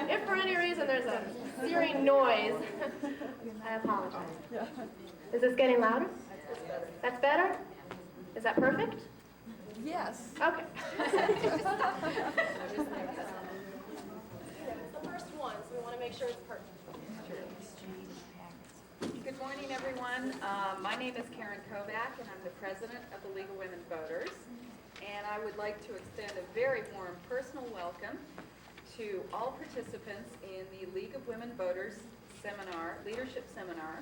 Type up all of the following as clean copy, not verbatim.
If for any reason there's a searing noise, I apologize. Is this getting louder? That's better? Is that perfect? Yes. Okay. It's the first one, so we want to make sure it's perfect. Good morning, everyone. My name is Karen Kovac, and I'm the president of the League of Women Voters. And I would like to extend a very warm personal welcome to all participants in the League of Women Voters seminar, leadership seminar.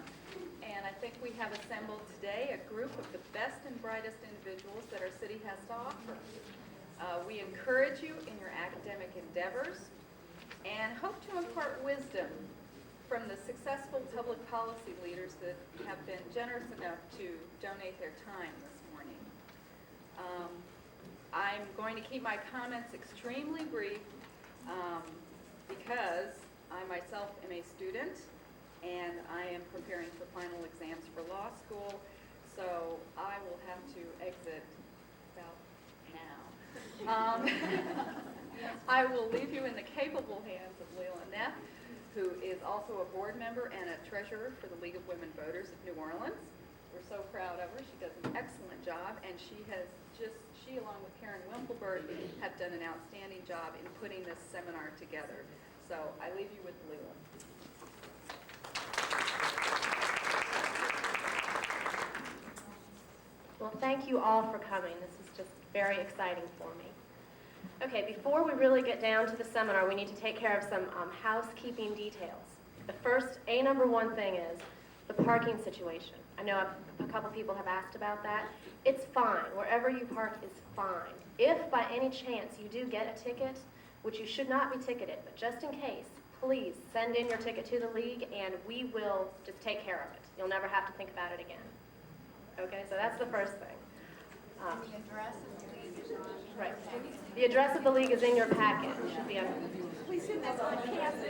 And I think we have assembled today a group of the best and brightest individuals that our city has to offer. We encourage you in your academic endeavors and hope to impart wisdom from the successful public policy leaders that have been generous enough to donate their time this morning. I'm going to keep my comments extremely brief because I myself am a student and I am preparing for final exams for law school, so I will have to exit about now. I will leave you in the capable hands of Loyola, who is also a board member and a treasurer for the League of Women Voters of New Orleans. We're so proud of her. She does an excellent job, and she along with Karen Wimpelberg have done an outstanding job in putting this seminar together. So I leave you with Loyola. Well, thank you all for coming. This is just very exciting for me. Okay, before we really get down to the seminar, we need to take care of some housekeeping details. The first, number one thing is the parking situation. I know a couple people have asked about that. It's fine. Wherever you park is fine. If by any chance you do get a ticket, which you should not be ticketed, but just in case, please send in your ticket to the league and we will just take care of it. You'll never have to think about it again. Okay, so that's the first thing. The address of the league is on. Right. The address of the league is in your packet. It should be on. We should have on campus.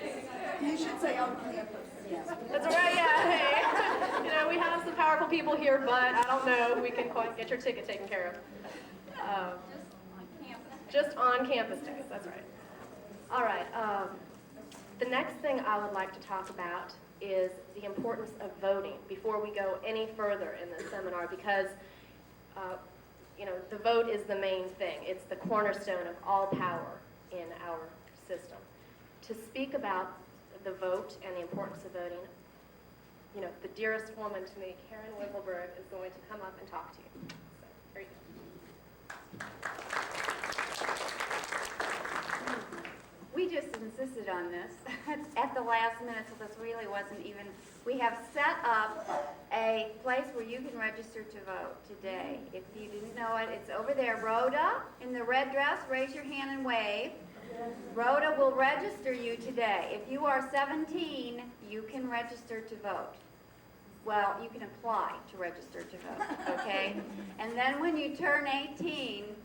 You should say on campus. Yes. That's all right, yeah. Hey. We have some powerful people here, but I don't know if we can quite get your ticket taken care of. Just on campus tickets, that's right. All right. The next thing I would like to talk about is the importance of voting before we go any further in this seminar, because the vote is the main thing. It's the cornerstone of all power in our system. To speak about the vote and the importance of voting, the dearest woman to me, Karen Wimpelberg, is going to come up and talk to you. So, here you go. We just insisted on this at the last minute, so this really wasn't even, we have set up a place where you can register to vote today. If you didn't know it, it's over there. Rhoda, in the red dress, raise your hand and wave. Rhoda will register you today. If you are 17, you can register to vote. Well, you can apply to register to vote, okay? And then when you turn 18,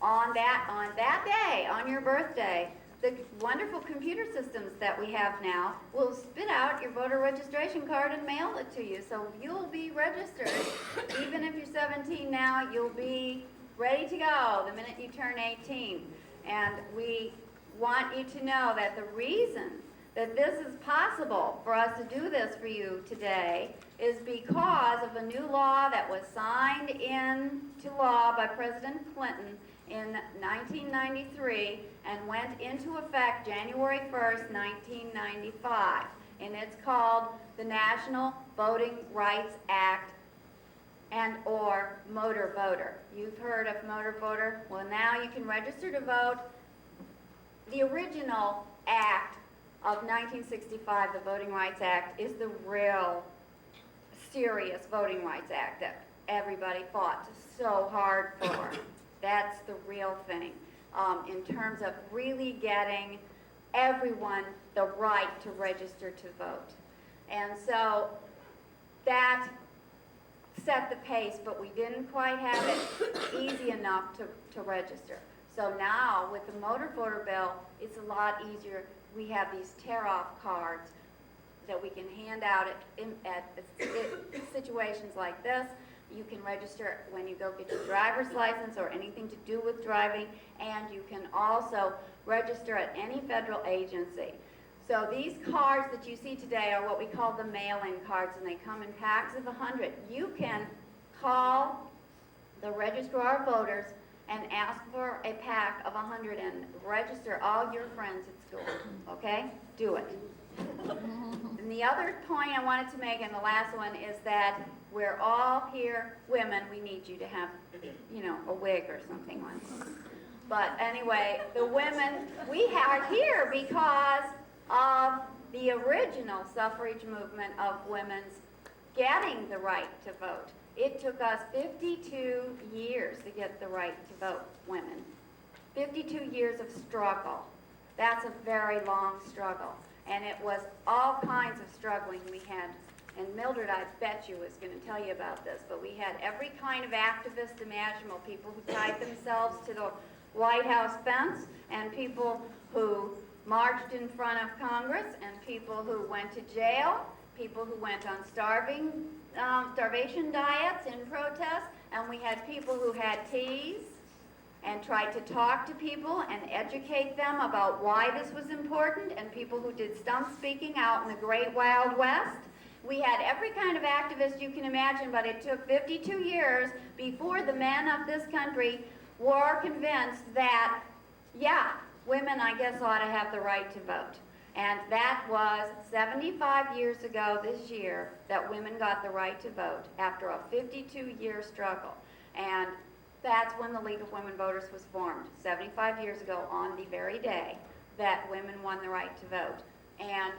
on that day, on your birthday, the wonderful computer systems that we have now will spit out your voter registration card and mail it to you. So you'll be registered. Even if you're 17 now, you'll be ready to go the minute you turn 18. And we want you to know that the reason that this is possible for us to do this for you today is because of a new law that was signed into law by President Clinton in 1993 and went into effect January 1st, 1995. And it's called the National Voting Rights Act and/or Motor Voter. You've heard of Motor Voter? Well, now you can register to vote. The original act of 1965, the Voting Rights Act, is the real serious Voting Rights Act that everybody fought so hard for. That's the real thing in terms of really getting everyone the right to register to vote. And so that set the pace, but we didn't quite have it easy enough to register. So now with the motor voter bill, it's a lot easier. We have these tear-off cards that we can hand out at situations like this. You can register when you go get your driver's license or anything to do with driving, and you can also register at any federal agency. So these cards that you see today are what we call the mail-in cards, and they come in packs of 100. You can call the registrar of voters and ask for a pack of 100 and register all your friends at school, okay? Do it. And the other point I wanted to make, and the last one, is that we're all here women. We need you to have, a wig or something on. But anyway, the women, we are here because of the original suffrage movement of women's getting the right to vote. It took us 52 years to get the right to vote, women. 52 years of struggle. That's a very long struggle. And it was all kinds of struggling we had. And Mildred, I bet you, was going to tell you about this, but we had every kind of activist imaginable, people who tied themselves to the White House fence, and people who marched in front of Congress, and people who went to jail, people who went on starvation diets in protest, and we had people who had teas and tried to talk to people and educate them about why this was important, and people who did stump speaking out in the great Wild West. We had every kind of activist you can imagine, but it took 52 years before the men of this country were convinced that, yeah, women, I guess, ought to have the right to vote. And that was 75 years ago this year that women got the right to vote after a 52-year struggle. And that's when the League of Women Voters was formed, 75 years ago on the very day that women won the right to vote. And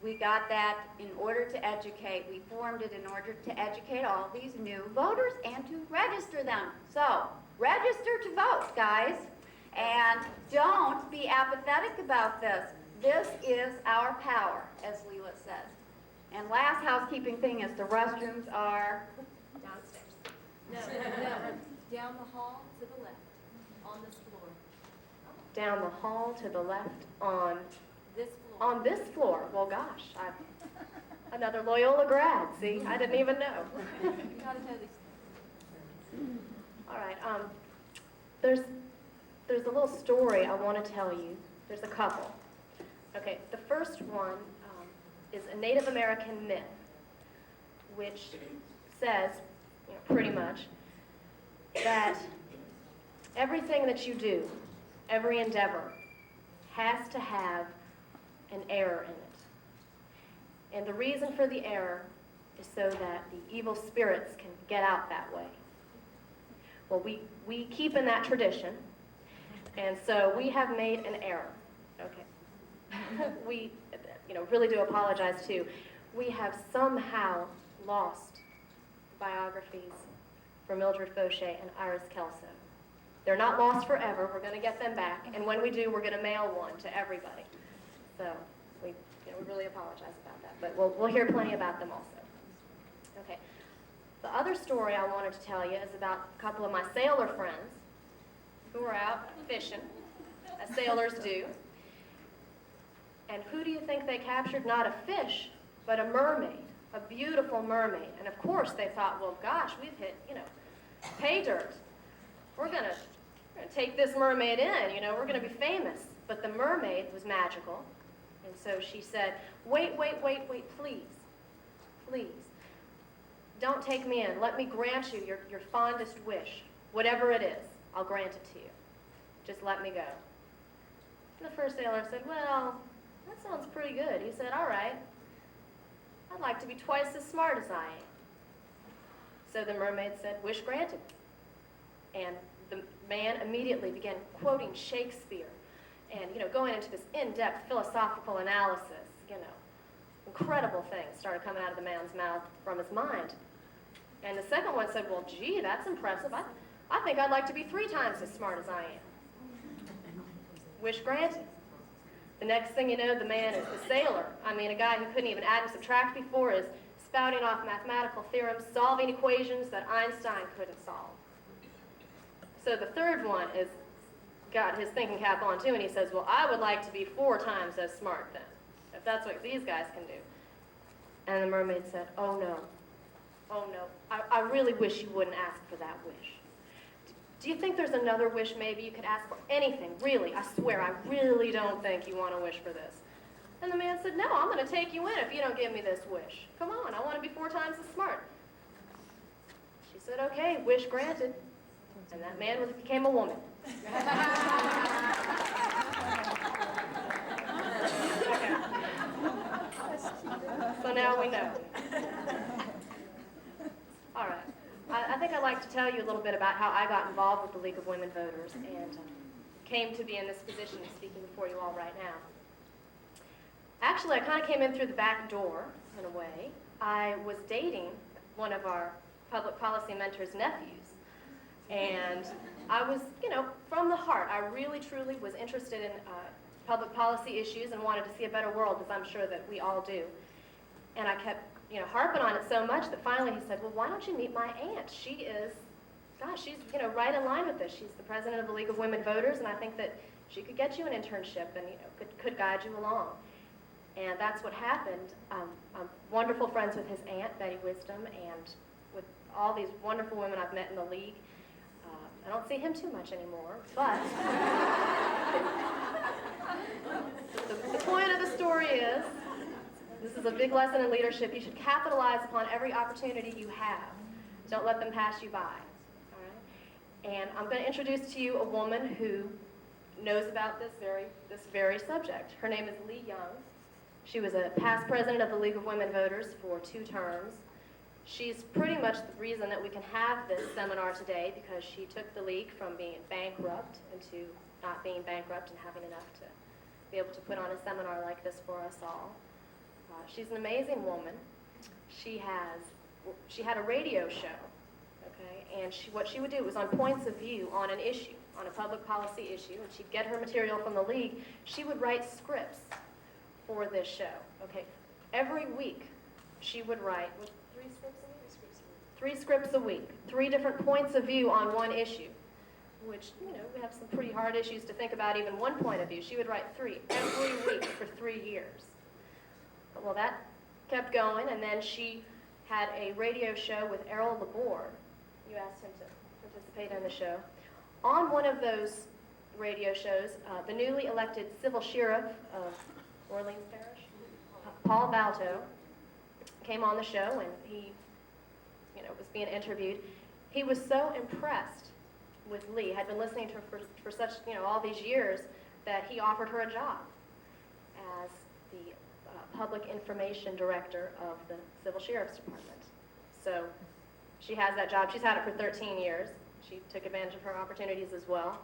we got that in order to educate. We formed it in order to educate all these new voters and to register them. So, register to vote, guys. And don't be apathetic about this. This is our power, as Leela says. And last housekeeping thing is the restrooms are Downstairs. No, down the hall to the left, on this floor. Down the hall to the left on This floor. this floor. Well, gosh, another Loyola grad. See, I didn't even know. You gotta know these. All right. There's a little story I want to tell you. There's a couple. Okay. The first one is a Native American myth, which says, pretty much, that everything that you do, every endeavor, has to have an error in it. And the reason for the error is so that the evil spirits can get out that way. Well, we keep in that tradition, and so we have made an error. Okay. We, really do apologize too. We have somehow lost biographies for Mildred Fauché and Iris Kelso. They're not lost forever. We're going to get them back, and when we do, we're going to mail one to everybody. So we really apologize about that, but we'll hear plenty about them also. Okay. The other story I wanted to tell you is about a couple of my sailor friends who were out fishing, as sailors do. And who do you think they captured? Not a fish, but a mermaid, a beautiful mermaid. And of course they thought, well, gosh, we've hit, pay dirt. We're gonna take this mermaid in, we're gonna be famous. But the mermaid was magical. And so she said, wait, please. Don't take me in. Let me grant you your fondest wish. Whatever it is, I'll grant it to you. Just let me go. And the first sailor said, well, that sounds pretty good. He said, all right. I'd like to be twice as smart as I am. So the mermaid said, wish granted. And the man immediately began quoting Shakespeare and, going into this in-depth philosophical analysis, incredible things started coming out of the man's mouth from his mind. And the second one said, well, gee, that's impressive. I think I'd like to be 3 times as smart as I am. Wish granted. The next thing you know, the man is the sailor. A guy who couldn't even add and subtract before is spouting off mathematical theorems, solving equations that Einstein couldn't solve. So the third one is got his thinking cap on too, and he says, well, I would like to be 4 times as smart then, if that's what these guys can do. And the mermaid said, oh no, I really wish you wouldn't ask for that wish. Do you think there's another wish maybe you could ask for? Anything, really, I swear, I really don't think you want to wish for this. And the man said, no, I'm going to take you in if you don't give me this wish. Come on, I want to be 4 times as smart. She said, okay, wish granted. And that man became a woman. So now we know. All right. I think I'd like to tell you a little bit about how I got involved with the League of Women Voters and came to be in this position of speaking before you all right now. Actually, I kind of came in through the back door, in a way. I was dating one of our public policy mentor's nephews. And I was, from the heart, I really, truly was interested in public policy issues and wanted to see a better world, as I'm sure that we all do. And I kept, harping on it so much that finally he said, well, why don't you meet my aunt? She is, gosh, she's, right in line with this. She's the president of the League of Women Voters, and I think that she could get you an internship and, could guide you along. And that's what happened. I'm wonderful friends with his aunt, Betty Wisdom, and with all these wonderful women I've met in the League. I don't see him too much anymore, but the point of the story is, this is a big lesson in leadership. You should capitalize upon every opportunity you have. Don't let them pass you by. All right? And I'm going to introduce to you a woman who knows about this very subject. Her name is Lee Young. She was a past president of the League of Women Voters for 2 terms. She's pretty much the reason that we can have this seminar today, because she took the League from being bankrupt into not being bankrupt and having enough to be able to put on a seminar like this for us all. She's an amazing woman. She had a radio show, okay, and what she would do was on points of view on an issue, on a public policy issue, and she'd get her material from the League. She would write scripts for this show, okay. Every week she would write 3 scripts a week? 3 scripts a week, 3 different points of view on one issue, which, we have some pretty hard issues to think about even one point of view. She would write 3 every week for 3 years. Well, that kept going, and then she had a radio show with Errol Laborde. You asked him to participate in the show. On one of those radio shows, the newly elected civil sheriff of Orleans Parish, Paul Balto, came on the show, and he, was being interviewed. He was so impressed with Lee, had been listening to her for such, all these years, that he offered her a job as the public information director of the Civil Sheriff's Department. So she has that job. She's had it for 13 years. She took advantage of her opportunities as well.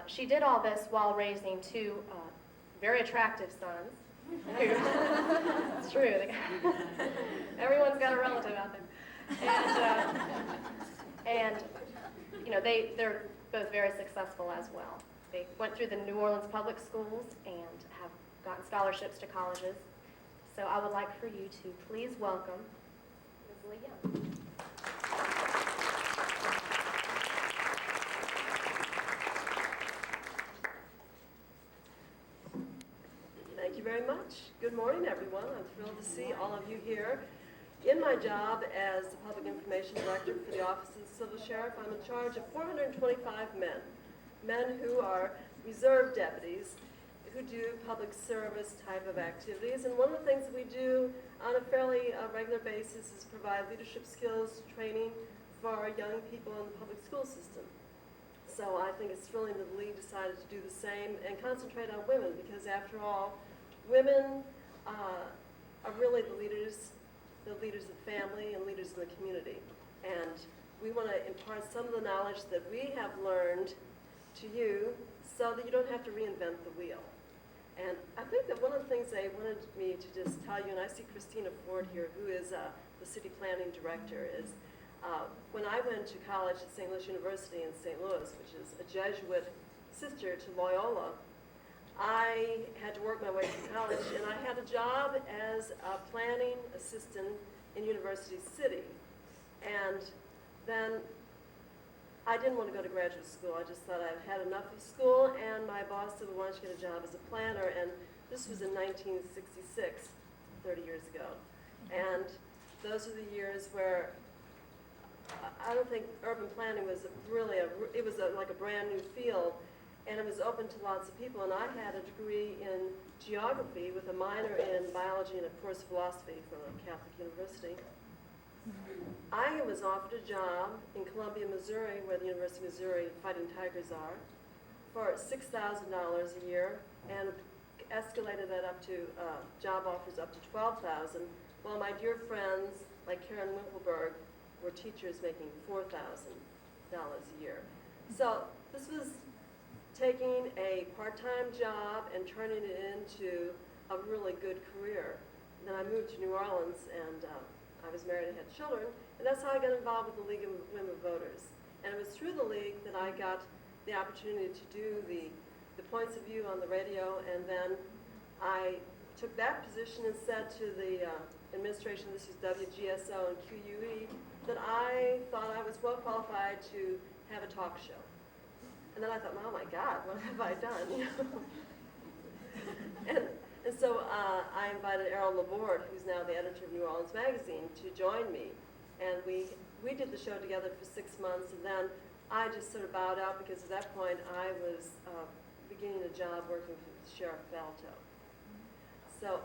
She did all this while raising 2 very attractive sons. It's true. Everyone's got a relative out there. And they're both very successful as well. They went through the New Orleans public schools and have gotten scholarships to colleges. So I would like for you to please welcome Ms. Lee Young. Thank you very much. Good morning, everyone. I'm thrilled to see all of you here. In my job as the Public Information Director for the Office of the Civil Sheriff, I'm in charge of 425 men who are reserve deputies who do public service type of activities. And one of the things that we do on a fairly regular basis is provide leadership skills training for our young people in the public school system. So I think it's thrilling that the League decided to do the same and concentrate on women, because after all, women are really the leaders of the family and leaders in the community. And we want to impart some of the knowledge that we have learned to you so that you don't have to reinvent the wheel. And I think that one of the things they wanted me to just tell you, and I see Christina Ford here, who is the city planning director, is when I went to college at St. Louis University in St. Louis, which is a Jesuit sister to Loyola, I had to work my way through college, and I had a job as a planning assistant in University City. And then I didn't want to go to graduate school. I just thought I'd had enough of school, and my boss said, well, why don't you get a job as a planner? And this was in 1966, 30 years ago. And those are the years where I don't think urban planning was really it was like a brand new field, and it was open to lots of people. And I had a degree in geography with a minor in biology and, of course, philosophy from a Catholic university. I was offered a job in Columbia, Missouri, where the University of Missouri Fighting Tigers are, for $6,000 a year, and escalated that up to job offers up to $12,000, while my dear friends like Karen Winkleberg were teachers making $4,000 a year. So this was taking a part-time job and turning it into a really good career. Then I moved to New Orleans, and I was married and had children, and that's how I got involved with the League of Women Voters. And it was through the League that I got the opportunity to do the points of view on the radio, and then I took that position and said to the administration, this is WGSO and QUE, that I thought I was well qualified to have a talk show. And then I thought, oh my God, what have I done? You know? and so I invited Errol Laborde, who's now the editor of New Orleans Magazine, to join me. And we did the show together for 6 months, and then I just sort of bowed out because at that point I was beginning a job working for Sheriff Valto. So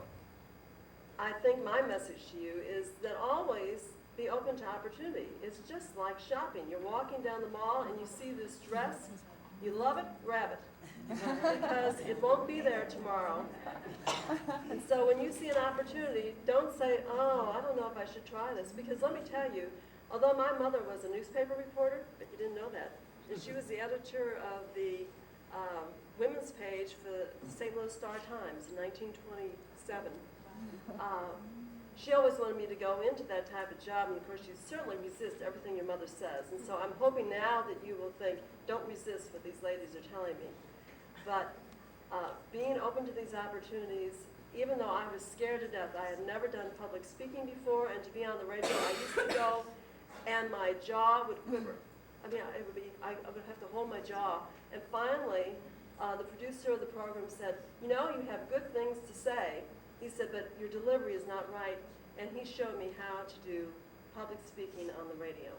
I think my message to you is that always be open to opportunity. It's just like shopping. You're walking down the mall and you see this dress, you love it, grab it. Because it won't be there tomorrow. And so when you see an opportunity, don't say, oh, I don't know if I should try this. Because let me tell you, although my mother was a newspaper reporter, but you didn't know that, and she was the editor of the women's page for the St. Louis Star-Times in 1927. She always wanted me to go into that type of job, and of course you certainly resist everything your mother says. And so I'm hoping now that you will think, don't resist what these ladies are telling me. But being open to these opportunities, even though I was scared to death, I had never done public speaking before, and to be on the radio, I used to go and my jaw would quiver. I mean, I would have to hold my jaw. And finally, the producer of the program said, you know, you have good things to say. He said, but your delivery is not right. And he showed me how to do public speaking on the radio.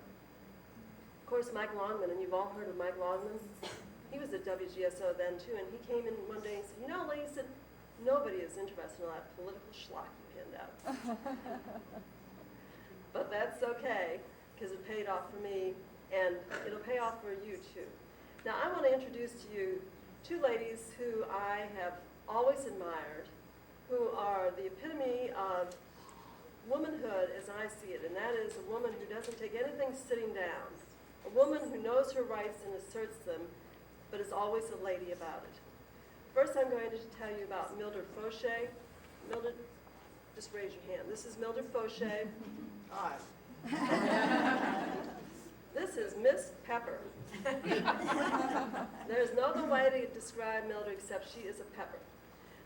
Of course, Mike Longman, and you've all heard of Mike Longman. He was at WGSO then, too, and he came in one day and said, you know, Lee, he said, nobody is interested in all that political schlock you hand out. But that's okay, because it paid off for me, and it'll pay off for you, too. Now, I want to introduce to you two ladies who I have always admired, who are the epitome of womanhood as I see it, and that is a woman who doesn't take anything sitting down, a woman who knows her rights and asserts them, but is always a lady about it. First, I'm going to tell you about Mildred Fauché. Mildred, just raise your hand. This is Mildred Fauché. Hi. This is Miss Pepper. There's no other way to describe Mildred except she is a pepper.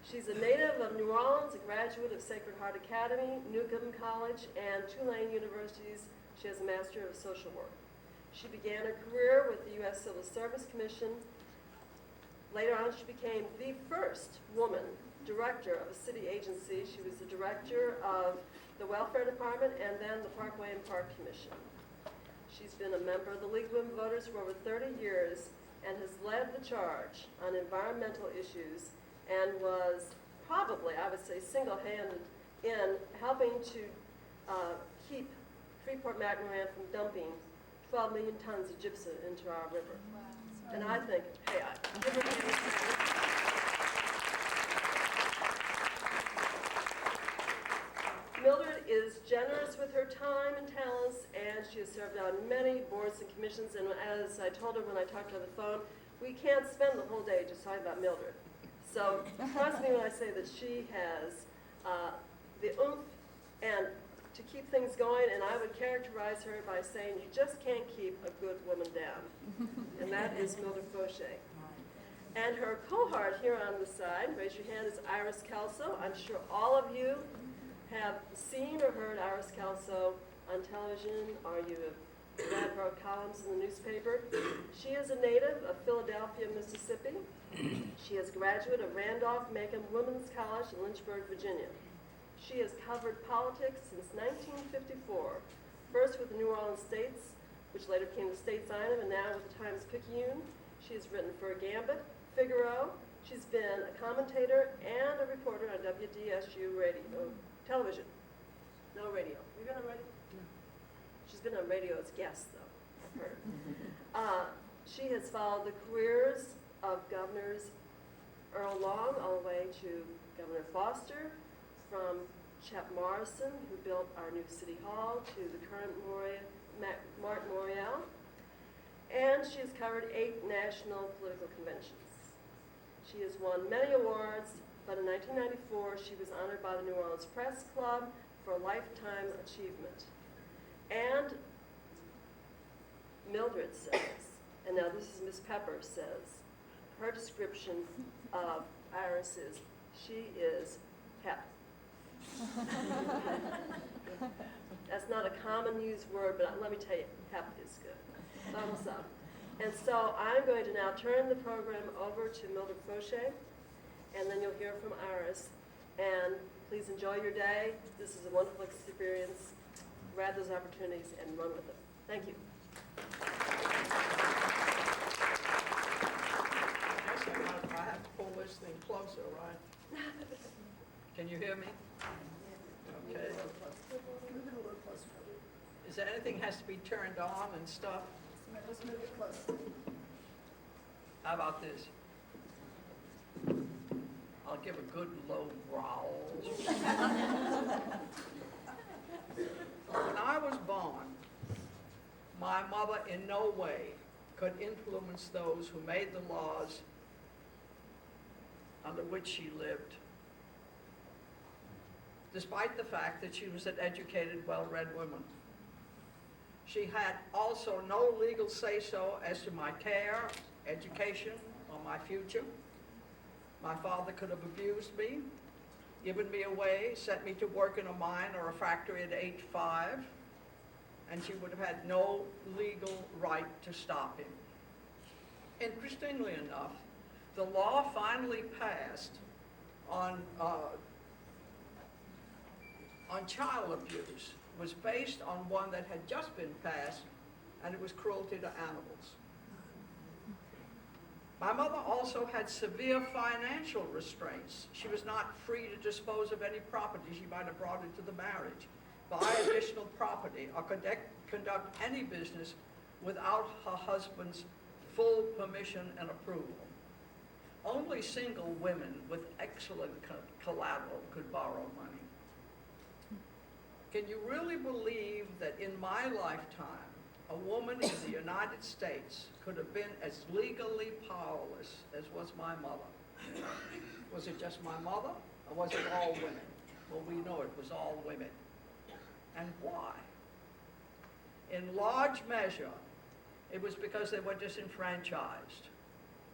She's a native of New Orleans, a graduate of Sacred Heart Academy, Newcomb College, and Tulane Universities. She has a Master of Social Work. She began her career with the U.S. Civil Service Commission. Later on, she became the first woman director of a city agency. She was the director of the Welfare Department and then the Parkway and Park Commission. She's been a member of the League of Women Voters for over 30 years and has led the charge on environmental issues and was probably, I would say, single-handed in helping to keep Freeport-McMoran from dumping 12 million tons of gypsum into our river. Wow. And I think, hey, give her a hand. Mildred is generous with her time and talents, and she has served on many boards and commissions, and as I told her when I talked to her on the phone, we can't spend the whole day just talking about Mildred. So trust me when I say that she has the oomph and to keep things going, and I would characterize her by saying you just can't keep a good woman down, and that is Mildred Fauché. And her cohort here on the side, raise your hand, is Iris Kelso. I'm sure all of you have seen or heard Iris Kelso on television, or you have read her columns in the newspaper. She is a native of Philadelphia, Mississippi. She is a graduate of Randolph-Macon Women's College in Lynchburg, Virginia. She has covered politics since 1954, first with the New Orleans States, which later became the Stateside, and now with the Times-Picayune. She has written for Gambit, Figaro. She's been a commentator and a reporter television, no radio. You been on radio? No. She's been on radio as guest, though, I've heard. She has followed the careers of Governors Earl Long all the way to Governor Foster, from Chet Morrison, who built our new city hall, to the current Martin Morial. And she has covered 8 national political conventions. She has won many awards, but in 1994 she was honored by the New Orleans Press Club for a lifetime achievement. And Mildred says, and now this is Miss Pepper says, her description of Iris is, she is hep. That's not a common used word, but let me tell you, hep is good. Thumbs up. And so I'm going to now turn the program over to Mildred Fauché, and then you'll hear from Iris. And please enjoy your day. This is a wonderful experience. Grab those opportunities and run with them. Thank you. I have to pull this thing closer, right? Can you hear me? Okay. Is there anything has to be turned on and stuff? Let's move it closer. How about this? I'll give a good low growl. When I was born, my mother in no way could influence those who made the laws under which she lived, despite the fact that she was an educated, well-read woman. She had also no legal say-so as to my care, education, or my future. My father could have abused me, given me away, sent me to work in a mine or a factory at age 5, and she would have had no legal right to stop him. Interestingly enough, the law finally passed on child abuse was based on one that had just been passed, and it was cruelty to animals. My mother also had severe financial restraints. She was not free to dispose of any property she might have brought into the marriage, buy additional property, or conduct any business without her husband's full permission and approval. Only single women with excellent collateral could borrow money. Can you really believe that in my lifetime, a woman in the United States could have been as legally powerless as was my mother? Was it just my mother, or was it all women? Well, we know it was all women. And why? In large measure, it was because they were disenfranchised.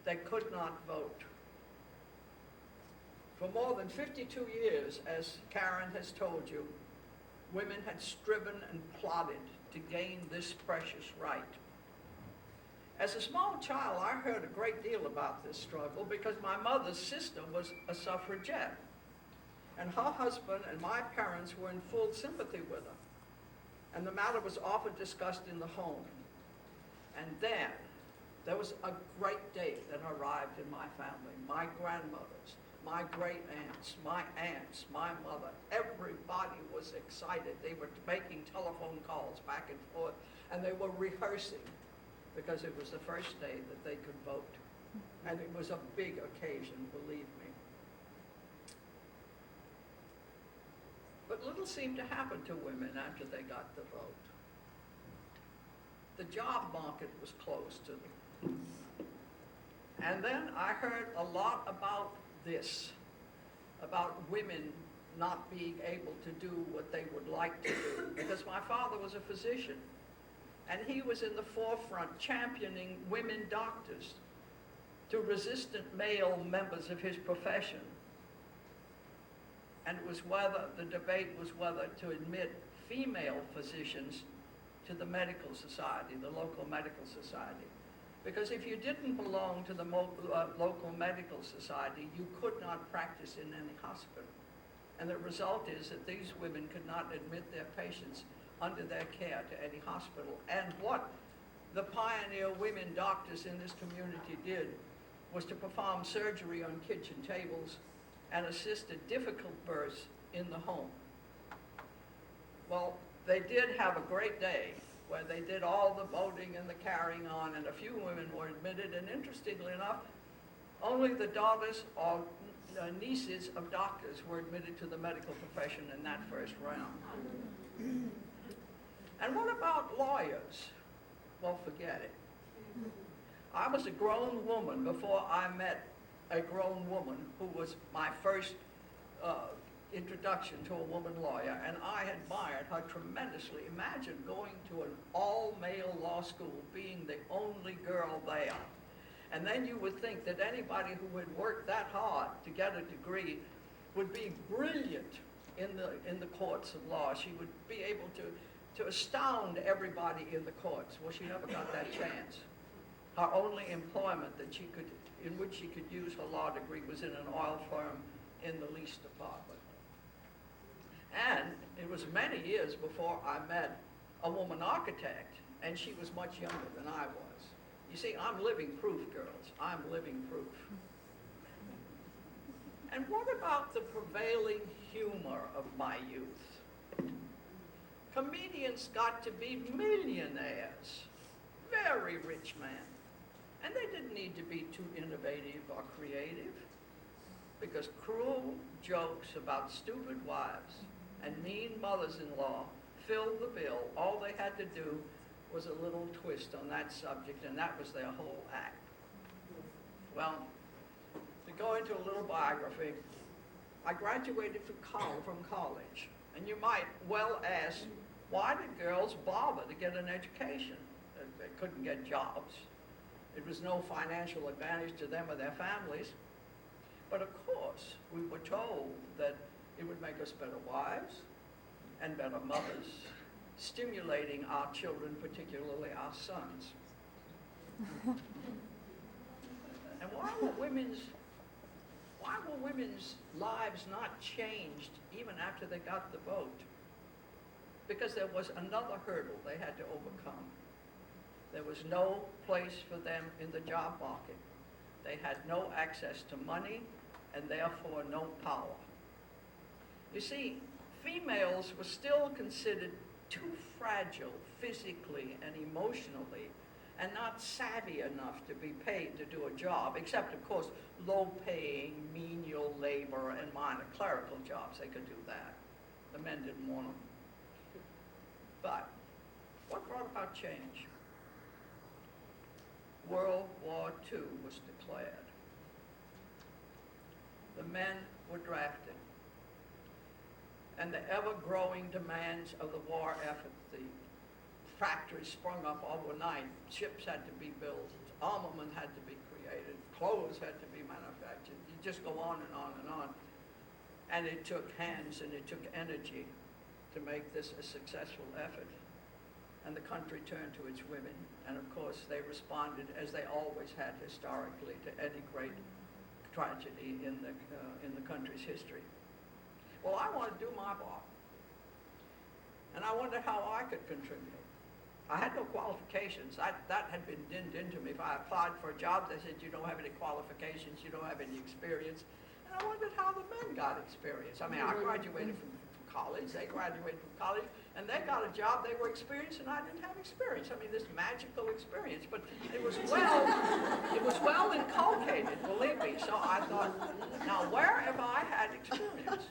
They could not vote. For more than 52 years, as Karen has told you, women had striven and plotted to gain this precious right. As a small child, I heard a great deal about this struggle because my mother's sister was a suffragette, and her husband and my parents were in full sympathy with her, and the matter was often discussed in the home. And then there was a great date that arrived in my family. My grandmothers, my great aunts, my mother, everybody was excited. They were making telephone calls back and forth, and they were rehearsing because it was the first day that they could vote. And it was a big occasion, believe me. But little seemed to happen to women after they got the vote. The job market was closed to them. And then I heard a lot about this, about women not being able to do what they would like to do, because my father was a physician, and he was in the forefront championing women doctors to resistant male members of his profession. And it was whether, the debate was whether to admit female physicians to the medical society, the local medical society. Because if you didn't belong to the local medical society, you could not practice in any hospital. And the result is that these women could not admit their patients under their care to any hospital. And what the pioneer women doctors in this community did was to perform surgery on kitchen tables and assist at difficult births in the home. Well, they did have a great day where they did all the voting and the carrying on, and a few women were admitted, and interestingly enough, only the daughters or nieces of doctors were admitted to the medical profession in that first round. And what about lawyers? Well, forget it. I was a grown woman before I met a grown woman who was my first introduction to a woman lawyer, and I admired her tremendously. Imagine going to an all-male law school, being the only girl there. And then you would think that anybody who had worked that hard to get a degree would be brilliant in the courts of law. She would be able to astound everybody in the courts. Well, she never got that chance. Her only employment in which she could use her law degree was in an oil firm in the lease department. And it was many years before I met a woman architect, and she was much younger than I was. You see, I'm living proof, girls. I'm living proof. And what about the prevailing humor of my youth? Comedians got to be millionaires, very rich men. And they didn't need to be too innovative or creative, because cruel jokes about stupid wives and mean mothers-in-law filled the bill. All they had to do was a little twist on that subject, and that was their whole act. Well, to go into a little biography, I graduated from college, and you might well ask, why did girls bother to get an education? They couldn't get jobs. It was no financial advantage to them or their families. But of course, we were told that it would make us better wives and better mothers, stimulating our children, particularly our sons. And why were women's lives not changed even after they got the vote? Because there was another hurdle they had to overcome. There was no place for them in the job market. They had no access to money and therefore no power. You see, females were still considered too fragile physically and emotionally, and not savvy enough to be paid to do a job, except, of course, low-paying, menial labor and minor clerical jobs. They could do that. The men didn't want them. But what brought about change? World War II was declared. The men were drafted. And the ever-growing demands of the war effort, the factories sprung up overnight, ships had to be built, armament had to be created, clothes had to be manufactured. You just go on and on and on. And it took hands and it took energy to make this a successful effort. And the country turned to its women. And of course, they responded, as they always had historically, to any great tragedy in the country's history. Well, I wanted to do my part. And I wondered how I could contribute. I had no qualifications. That had been dinned into me. If I applied for a job, they said, you don't have any qualifications, you don't have any experience. And I wondered how the men got experience. I mean, I graduated from college, they graduated from college, and they got a job, they were experienced, and I didn't have experience. I mean, this magical experience, but it was well inculcated, believe me. So I thought, now where have I had experience?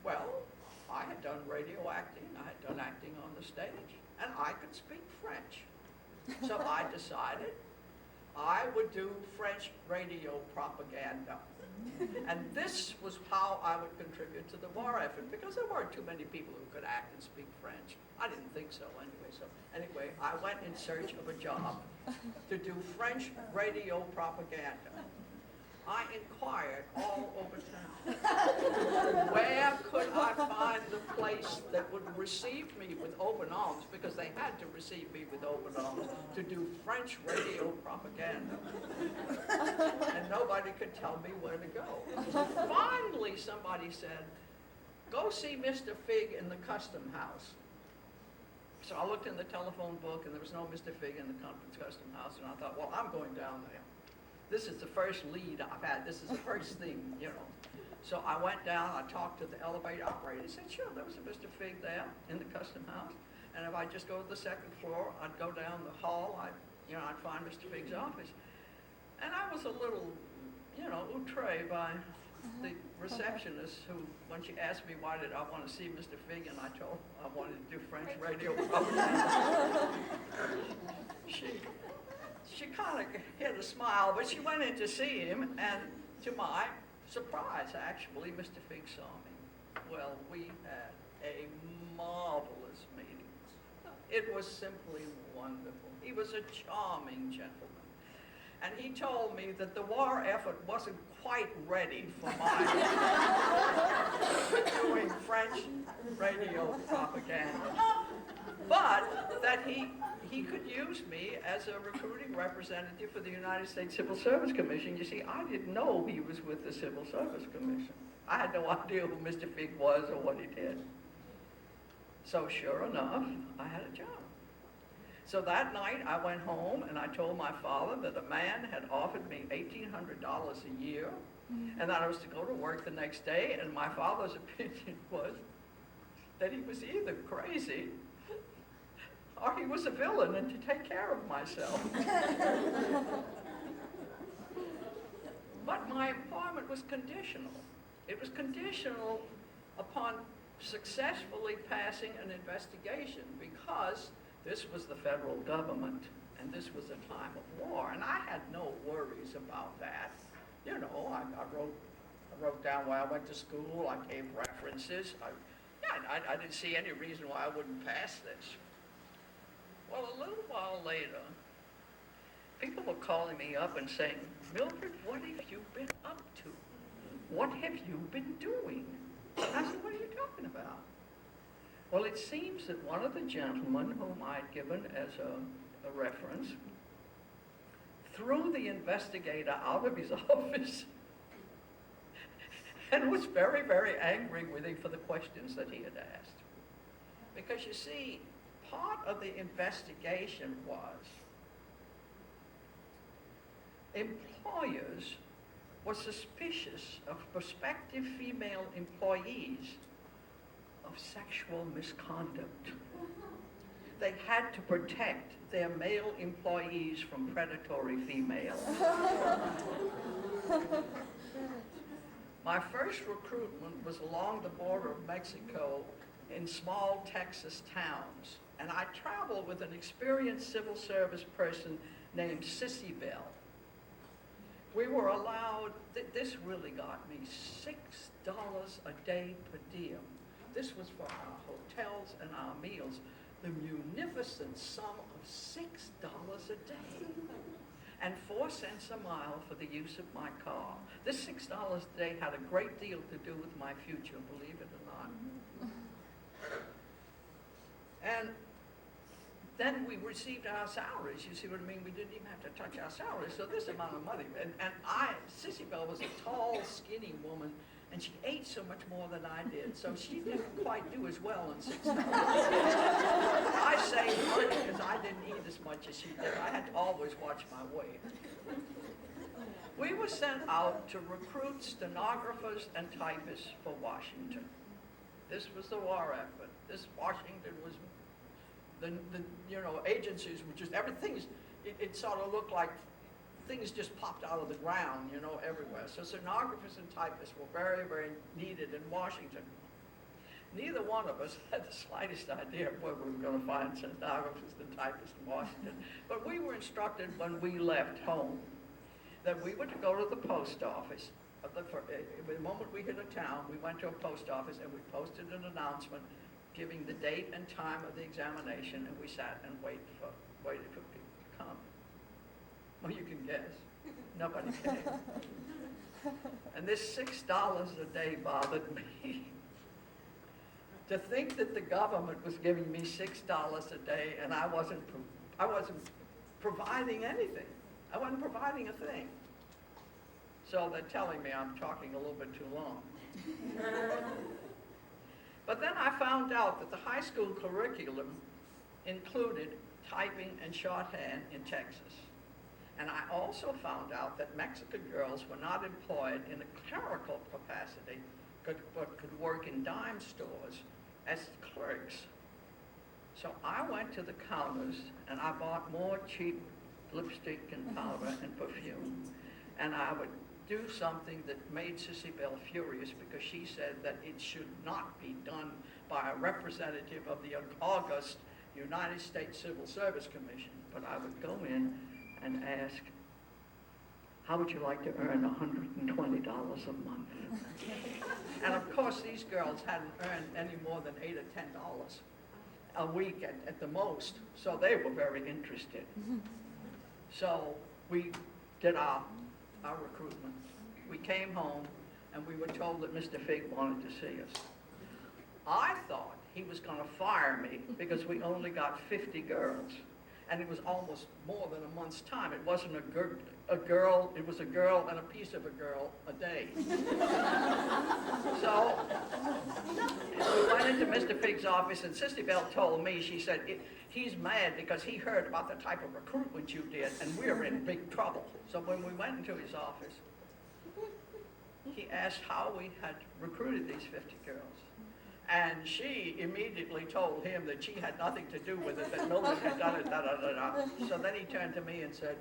Well, I had done radio acting, I had done acting on the stage, and I could speak French. So I decided I would do French radio propaganda. And this was how I would contribute to the war effort, because there weren't too many people who could act and speak French. I didn't think so anyway. So anyway, I went in search of a job to do French radio propaganda. I inquired all over town. Where could I find the place that would receive me with open arms, because they had to receive me with open arms, to do French radio propaganda. And nobody could tell me where to go. Finally, somebody said, go see Mr. Fig in the custom house. So I looked in the telephone book, and there was no Mr. Fig in the custom house, and I thought, well, I'm going down there. This is the first lead I've had. This is the first thing, you know. So I went down, I talked to the elevator operator. He said, sure, there was a Mr. Fig there in the custom house. And if I just go to the second floor, I'd go down the hall, I'd find Mr. Fig's office. And I was a little, outre by the receptionist who, when she asked me why did I want to see Mr. Fig, and I told her I wanted to do French radio propaganda. She kind of hid a smile, but she went in to see him, and to my surprise, actually, Mr. Fig saw me. Well, we had a marvelous meeting. It was simply wonderful. He was a charming gentleman. And he told me that the war effort wasn't quite ready for my doing French radio propaganda, but that he could use me as a recruiting representative for the United States Civil Service Commission. You see, I didn't know he was with the Civil Service Commission. I had no idea who Mr. Fig was or what he did. So sure enough, I had a job. So that night I went home and I told my father that a man had offered me $1,800 a year and that I was to go to work the next day, and my father's opinion was that he was either crazy or he was a villain and to take care of myself. But my employment was conditional. It was conditional upon successfully passing an investigation, because this was the federal government and this was a time of war, and I had no worries about that. I wrote down where I went to school, I gave references. I didn't see any reason why I wouldn't pass this. Well, a little while later, people were calling me up and saying, Mildred, what have you been up to? What have you been doing? And I said, what are you talking about? Well, it seems that one of the gentlemen whom I'd given as a reference threw the investigator out of his office and was very, very angry with him for the questions that he had asked. Because you see, part of the investigation was employers were suspicious of prospective female employees of sexual misconduct. They had to protect their male employees from predatory females. My first recruitment was along the border of Mexico in small Texas towns, and I traveled with an experienced civil service person named Sissy Bell. We were allowed, this really got me, $6 a day per diem. This was for our hotels and our meals. The munificent sum of $6 a day and 4 cents a mile for the use of my car. This $6 a day had a great deal to do with my future, believe it or not. And then we received our salaries. You see what I mean? We didn't even have to touch our salaries. So this amount of money. And Sissy Bell was a tall, skinny woman, and she ate so much more than I did. So she didn't quite do as well in $6. I saved money because I didn't eat as much as she did. I had to always watch my weight. We were sent out to recruit stenographers and typists for Washington. This was the war effort. This Washington was the agencies were just, it sort of looked like things just popped out of the ground, everywhere. So stenographers and typists were very, very needed in Washington. Neither one of us had the slightest idea of where we were going to find stenographers and typists in Washington. But we were instructed when we left home that we were to go to the post office. The moment we hit a town, we went to a post office and we posted an announcement giving the date and time of the examination, and we sat and waited for people to come. Well, you can guess. Nobody came. And this $6 a day bothered me. To think that the government was giving me $6 a day and I wasn't providing anything. I wasn't providing a thing. So they're telling me I'm talking a little bit too long. But then I found out that the high school curriculum included typing and shorthand in Texas. And I also found out that Mexican girls were not employed in a clerical capacity, but could work in dime stores as clerks. So I went to the counters and I bought more cheap lipstick and powder and perfume. And I would do something that made Sissy Bell furious, because she said that it should not be done by a representative of the august United States Civil Service Commission. But I would go in and ask, how would you like to earn $120 a month? And of course, these girls hadn't earned any more than $8 or $10 a week at the most, so they were very interested. So we did our recruitment. We came home and we were told that Mr. Fig wanted to see us. I thought he was going to fire me because we only got 50 girls. And it was almost more than a month's time. It wasn't a girl, it was a girl and a piece of a girl a day. So we went into Mr. Fig's office, and Sissy Bell told me, she said, he's mad because he heard about the type of recruitment you did, and we're in big trouble. So when we went into his office, he asked how we had recruited these 50 girls. And she immediately told him that she had nothing to do with it, that Mildred had done it, da-da-da-da. So then he turned to me and said,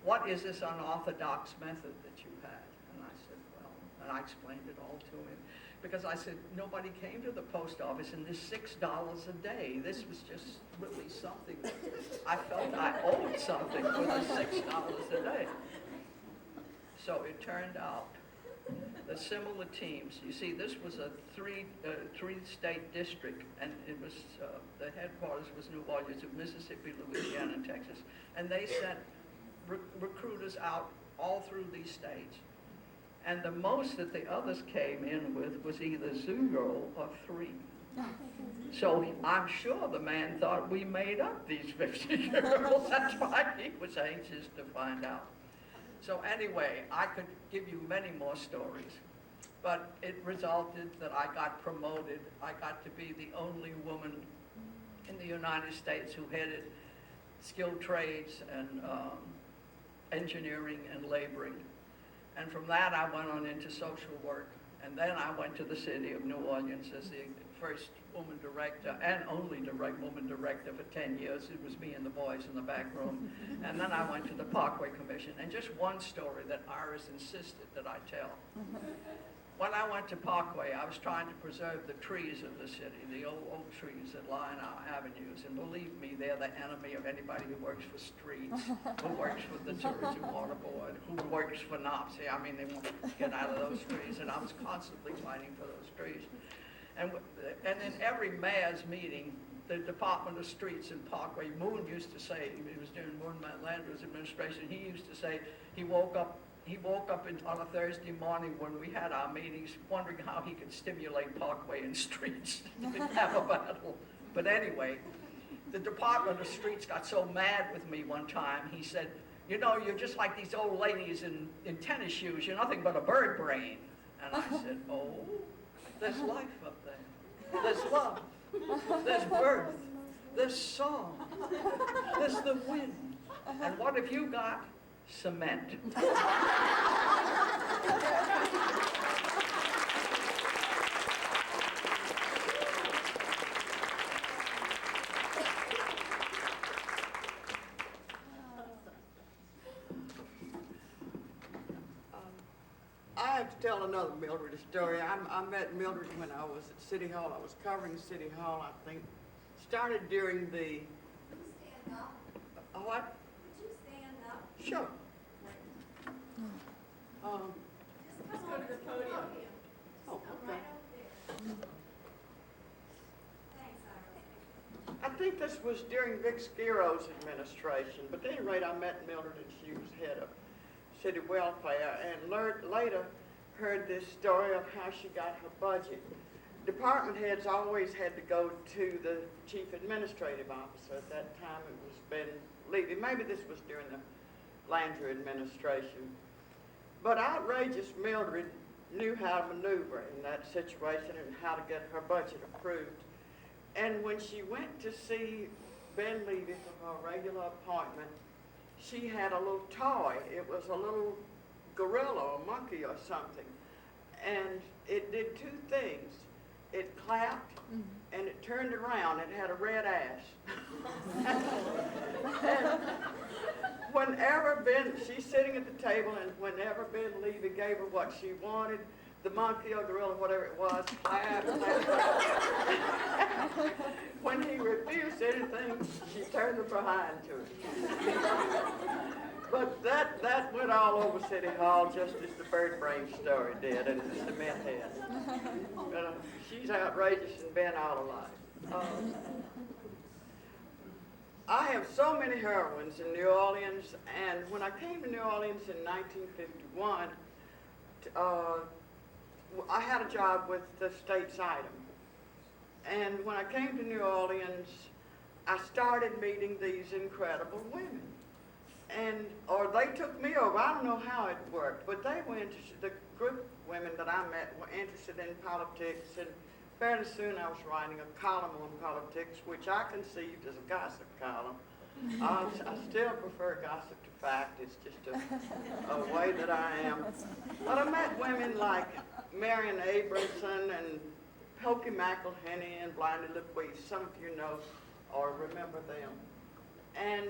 what is this unorthodox method that you had? And I said, well, and I explained it all to him. Because I said, nobody came to the post office, and this $6 a day, this was just really something. I felt I owed something for the $6 a day. So it turned out the similar teams. You see, this was a three-state district, and it was the headquarters was New Orleans of Mississippi, Louisiana, and Texas, and they sent recruiters out all through these states. And the most that the others came in with was either 0 or 3. So I'm sure the man thought we made up these 50 girls. That's why he was anxious to find out. So anyway, I could give you many more stories, but it resulted that I got promoted. I got to be the only woman in the United States who headed skilled trades and engineering and laboring. And from that, I went on into social work. And then I went to the city of New Orleans as the first woman director and only woman director for 10 years. It was me and the boys in the back room. And then I went to the Parkway Commission. And just one story that Iris insisted that I tell. When I went to Parkway, I was trying to preserve the trees of the city, the old oak trees that line our avenues. And believe me, they're the enemy of anybody who works for streets, who works for the Tourism Water Board, who works for NOPSI. I mean, they want to get out of those trees. And I was constantly fighting for those trees. And in every mayor's meeting, the Department of Streets in Parkway, Moon used to say, it was during Moon Landrew's administration, he used to say he woke up on a Thursday morning when we had our meetings, wondering how he could stimulate Parkway and Streets to have a battle. But anyway, the Department of Streets got so mad with me one time, he said, you know, you're just like these old ladies in tennis shoes, you're nothing but a bird brain. And I said, oh, there's life up there. There's love. There's birth. There's song. There's the wind. And what have you got? Cement. I have to tell another Mildred story. I met Mildred when I was at City Hall. I was covering City Hall, I think. Started during the... Stand up. What? Would you stand up? Sure. Just go to the podium. Oh, Come okay. right up there. Thanks, Iris. I think this was during Vic Sciro's administration, but at any rate, I met Mildred and she was head of city welfare, and later heard this story of how she got her budget. Department heads always had to go to the chief administrative officer. At that time, it was Ben Levy. Maybe this was during the Landry administration. But outrageous Mildred knew how to maneuver in that situation and how to get her budget approved. And when she went to see Ben Levy for her regular appointment, she had a little toy. It was a little gorilla or monkey or something. And it did two things. It clapped and it turned around. It had a red ass. And whenever she's sitting at the table, and whenever Ben Levy gave her what she wanted, the monkey or gorilla, whatever it was, clapped, clapped, clapped. When he refused anything, she turned her behind to him. But that went all over City Hall just as the bird brain story did and the cement head. She's outrageous and Ben all alike. I have so many heroines in New Orleans, and when I came to New Orleans in 1951, I had a job with the State's Item. And when I came to New Orleans, I started meeting these incredible women. Or they took me over. I don't know how it worked, but they were interested. The group of women that I met were interested in politics, and fairly soon I was writing a column on politics, which I conceived as a gossip column. I still prefer gossip to fact. It's just a way that I am. But I met women like Marion Abramson and Pokey McElhenney and Blindy LaQuise. Some of you know or remember them. And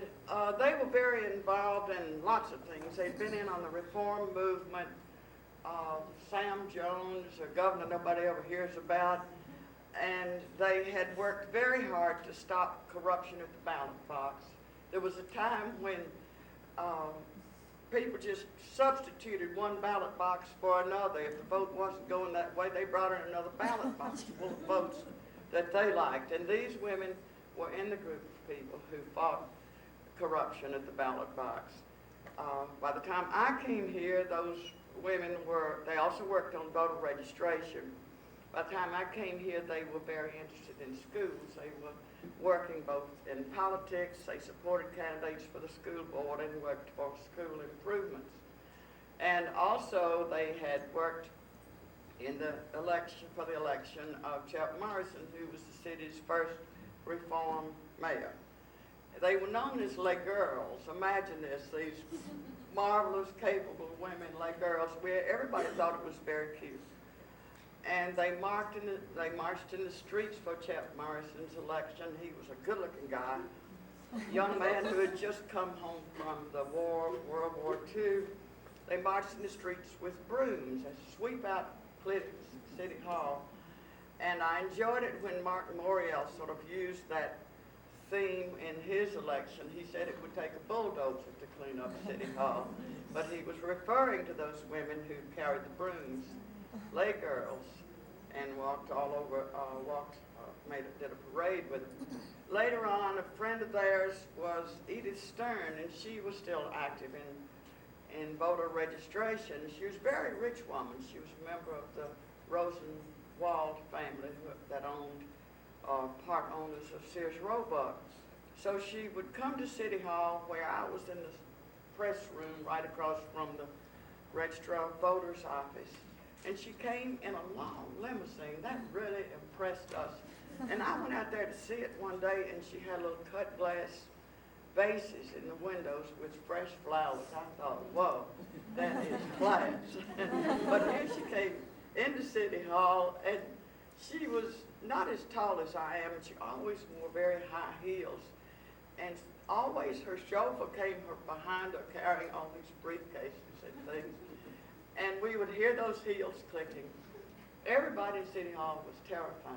they were very involved in lots of things. They'd been in on the reform movement. Sam Jones, a governor nobody ever hears about. And they had worked very hard to stop corruption at the ballot box. There was a time when people just substituted one ballot box for another. If the vote wasn't going that way, they brought in another ballot box full of votes that they liked. And these women were in the group of people who fought corruption at the ballot box. By the time I came here, those women they also worked on voter registration. By the time I came here, they were very interested in schools. They were working both in politics, they supported candidates for the school board and worked for school improvements. And also they had worked in the election of Chuck Morrison, who was the city's first reform mayor. They were known as Les Girls. Imagine this, these marvelous, capable women, Les Girls, where everybody thought it was very cute. And they marched in the streets for Chuck Morrison's election. He was a good-looking guy, young man who had just come home from the war, World War II. They marched in the streets with brooms and sweep out City Hall. And I enjoyed it when Martin Morial sort of used that theme in his election. He said it would take a bulldozer to clean up City Hall, but he was referring to those women who carried the brooms, Les Girls, and walked all over, did a parade with them. Later on, a friend of theirs was Edith Stern, and she was still active in voter registration. She was a very rich woman. She was a member of the Rosenwald family that owned, part owners of Sears Roebuck. So she would come to City Hall, where I was in the press room right across from the registrar of voters office. And she came in a long limousine. That really impressed us. And I went out there to see it one day, and she had little cut glass vases in the windows with fresh flowers. I thought, whoa, that is class. But here she came into City Hall, and she was not as tall as I am, and she always wore very high heels. And always her chauffeur came behind her carrying all these briefcases and things. And we would hear those heels clicking. Everybody in City Hall was terrified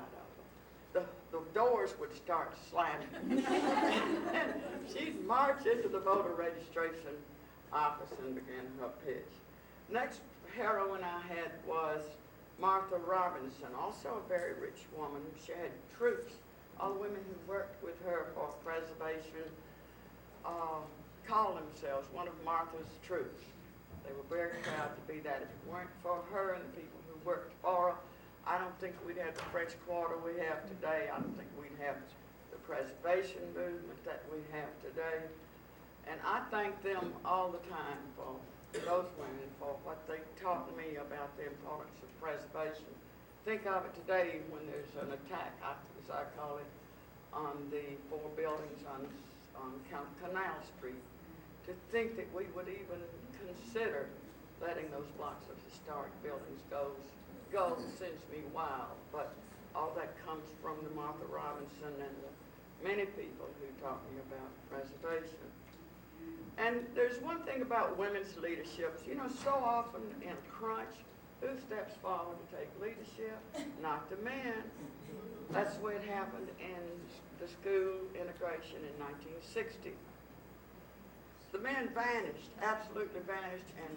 of her. The doors would start slamming. And she'd march into the voter registration office and begin her pitch. Next heroine I had was Martha Robinson, also a very rich woman. She had troops. All the women who worked with her for preservation called themselves one of Martha's troops. They were very proud to be that. If it weren't for her and the people who worked for her, I don't think we'd have the French Quarter we have today. I don't think we'd have the preservation movement that we have today. And I thank them all the time for those women, for what they taught me about the importance of preservation. Think of it today when there's an attack, as I call it, on the four buildings on Canal Street. to think that we would even consider letting those blocks of historic buildings go sends me wild. But all that comes from the Martha Robinson and the many people who taught me about preservation. And there's one thing about women's leaderships. You know, so often in a crunch, who steps forward to take leadership? Not the man. That's the way it happened in the school integration in 1960. The men vanished, absolutely vanished, and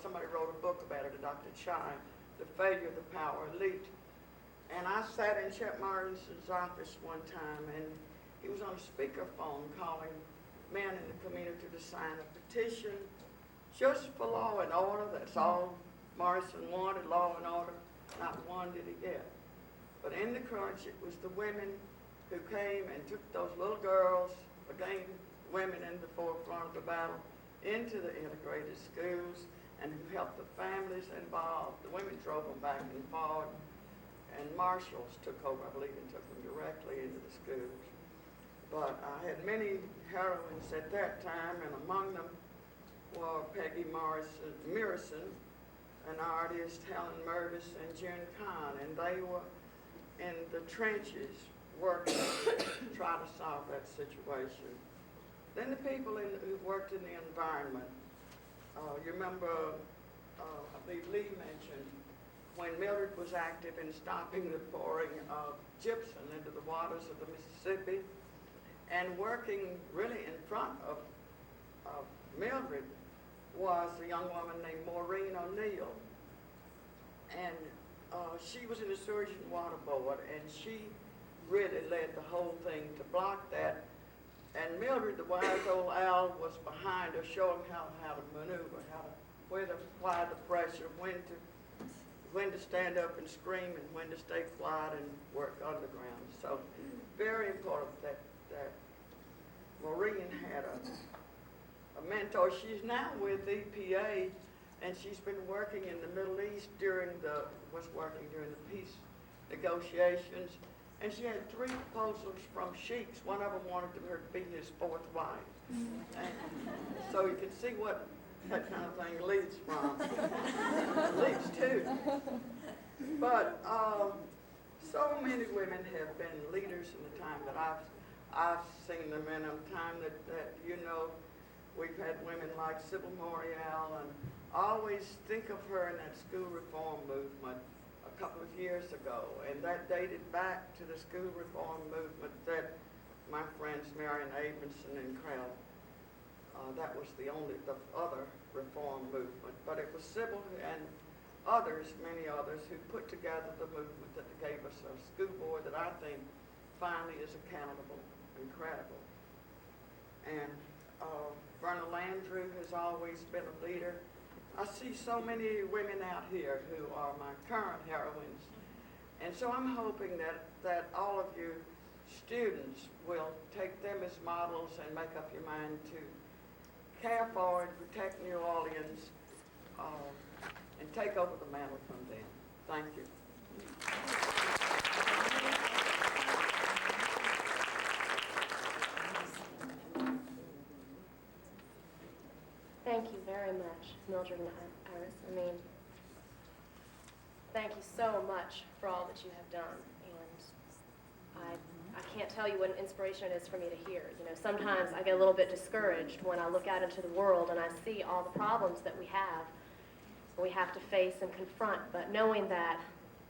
somebody wrote a book about it, Dr. Chai, The Failure of the Power Elite. And I sat in Chet Martinson's office one time, and he was on a speakerphone calling men in the community to sign a petition just for law and order. That's all Morrison wanted, law and order. Not one did he get. But in the crunch, it was the women who came and took those little girls, again, women in the forefront of the battle, into the integrated schools, and who helped the families involved. The women drove them back and forth, and marshals took over, I believe, and took them directly into the schools. But I had many heroines at that time, and among them were Peggy Murison, an artist, Helen Mervis, and Jen Kahn, and they were in the trenches working to try to solve that situation. Then the people who worked in the environment, you remember, I believe Lee mentioned, when Mildred was active in stopping the pouring of gypsum into the waters of the Mississippi, and working really in front of Mildred was a young woman named Maureen O'Neill. And she was in the Sewage and Water Board, and she really led the whole thing to block that. And Mildred, the wise old owl, was behind her, showing how to maneuver, where to apply the pressure, when to stand up and scream, and when to stay quiet and work underground. So very important that Maureen had a mentor. She's now with EPA, and she's been working in the Middle East was working during the peace negotiations. And she had 3 proposals from sheiks. One of them wanted her to be his 4th wife. And so you can see what that kind of thing leads from. Leads to. But so many women have been leaders in the time that I've seen them in a time that you know, we've had women like Sybil Morial, and I always think of her in that school reform movement a couple of years ago, and that dated back to the school reform movement that my friends Marion Abramson and Crowell, that was the other reform movement, but it was Sybil and others, many others, who put together the movement that gave us a school board that I think finally is accountable and credible. And Verna Landrew has always been a leader. I see so many women out here who are my current heroines. And so I'm hoping that all of you students will take them as models and make up your mind to care for and protect New Orleans and take over the mantle from them. Thank you. Thank you very much, Mildred and Iris. I mean, thank you so much for all that you have done. And I can't tell you what an inspiration it is for me to hear. You know, sometimes I get a little bit discouraged when I look out into the world and I see all the problems that we have to face and confront. But knowing that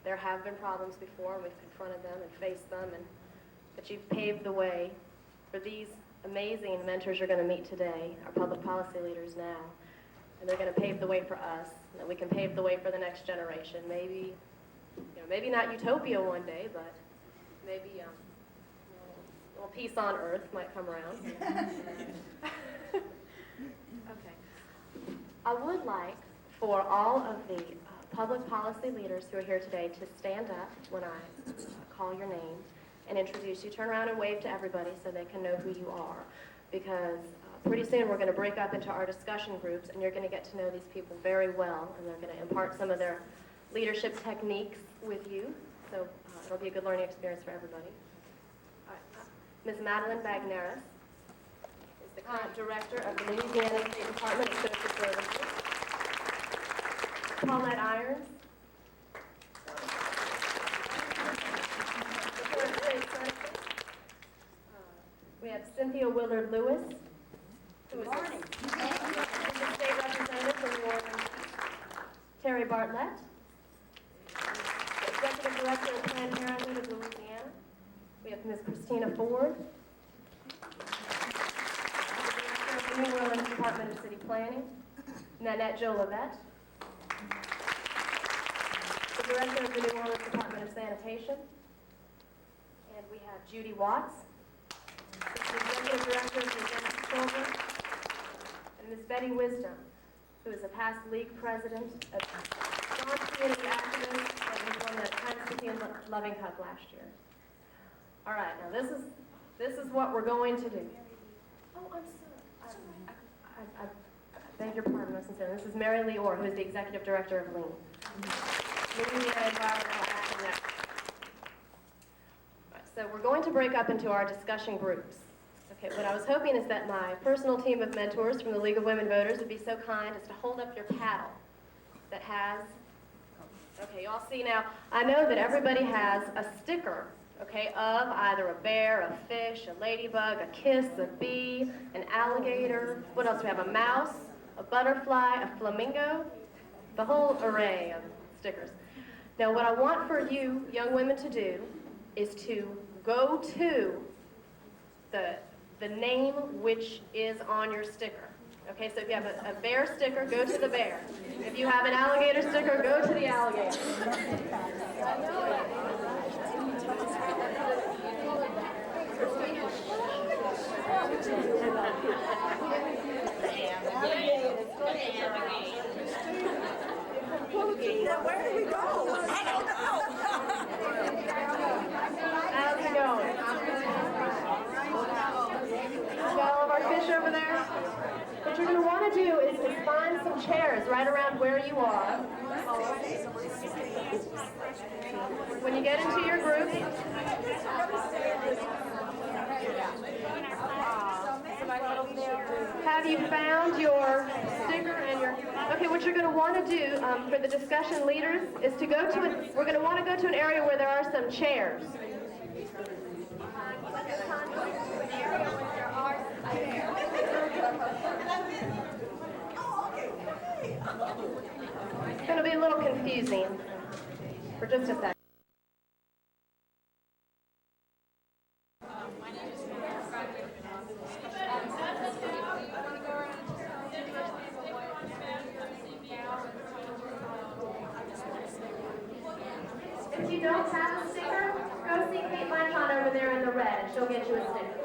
there have been problems before, and we've confronted them and faced them, and that you've paved the way for these amazing mentors you're going to meet today, our public policy leaders now, and they're going to pave the way for us, and that we can pave the way for the next generation. Maybe, maybe not utopia one day, but maybe a little peace on earth might come around. Okay. I would like for all of the public policy leaders who are here today to stand up when I call your name and introduce you. Turn around and wave to everybody so they can know who you are, because pretty soon we're going to break up into our discussion groups, and you're going to get to know these people very well, and they're going to impart some of their leadership techniques with you, so it'll be a good learning experience for everybody. All right. Ms. Madeline Bagneris is the current director of the Louisiana State Department of Social Services. Paulette Irons. The current state senator. We have Cynthia Willard Lewis, who is the state representative from New Orleans. Terry Bartlett, executive director of Planned Parenthood of Louisiana. We have Ms. Christina Ford, director of the New Orleans Department of City Planning. Nanette Jolivet, the director of the New Orleans Department of Sanitation. And we have Judy Watts, the executive director of the Advanced Children. And Ms. Betty Wisdom, who is a past league president, a staunch community activist, and was on the Times Picayune Loving Cup last year. All right, now this is what we're going to do. Oh, I'm sorry. I beg your pardon, most sincerely. This is Mary Lee Orr, who is the executive director of LEAN. Louisiana Environmental Action Network. All right, so we're going to break up into our discussion groups. Okay, what I was hoping is that my personal team of mentors from the League of Women Voters would be so kind as to hold up your paddle that has, okay, you all see now, I know that everybody has a sticker, okay, of either a bear, a fish, a ladybug, a kiss, a bee, an alligator, what else do we have, a mouse, a butterfly, a flamingo, the whole array of stickers. Now what I want for you young women to do is to go to the name which is on your sticker. Okay, so if you have a bear sticker, go to the bear. If you have an alligator sticker, go to the alligator. Where do we go? I don't know. How's it going? Got all of our fish over there? What you're going to want to do is find some chairs right around where you are. When you get into your group, have you found your sticker and your... Okay, what you're going to want to do for the discussion leaders is to go to we're going to want to go to an area where there are some chairs. It's going to be a little confusing for just a second. If you don't have a sticker, go see Kate Myton over there in the red, and she'll get you a sticker.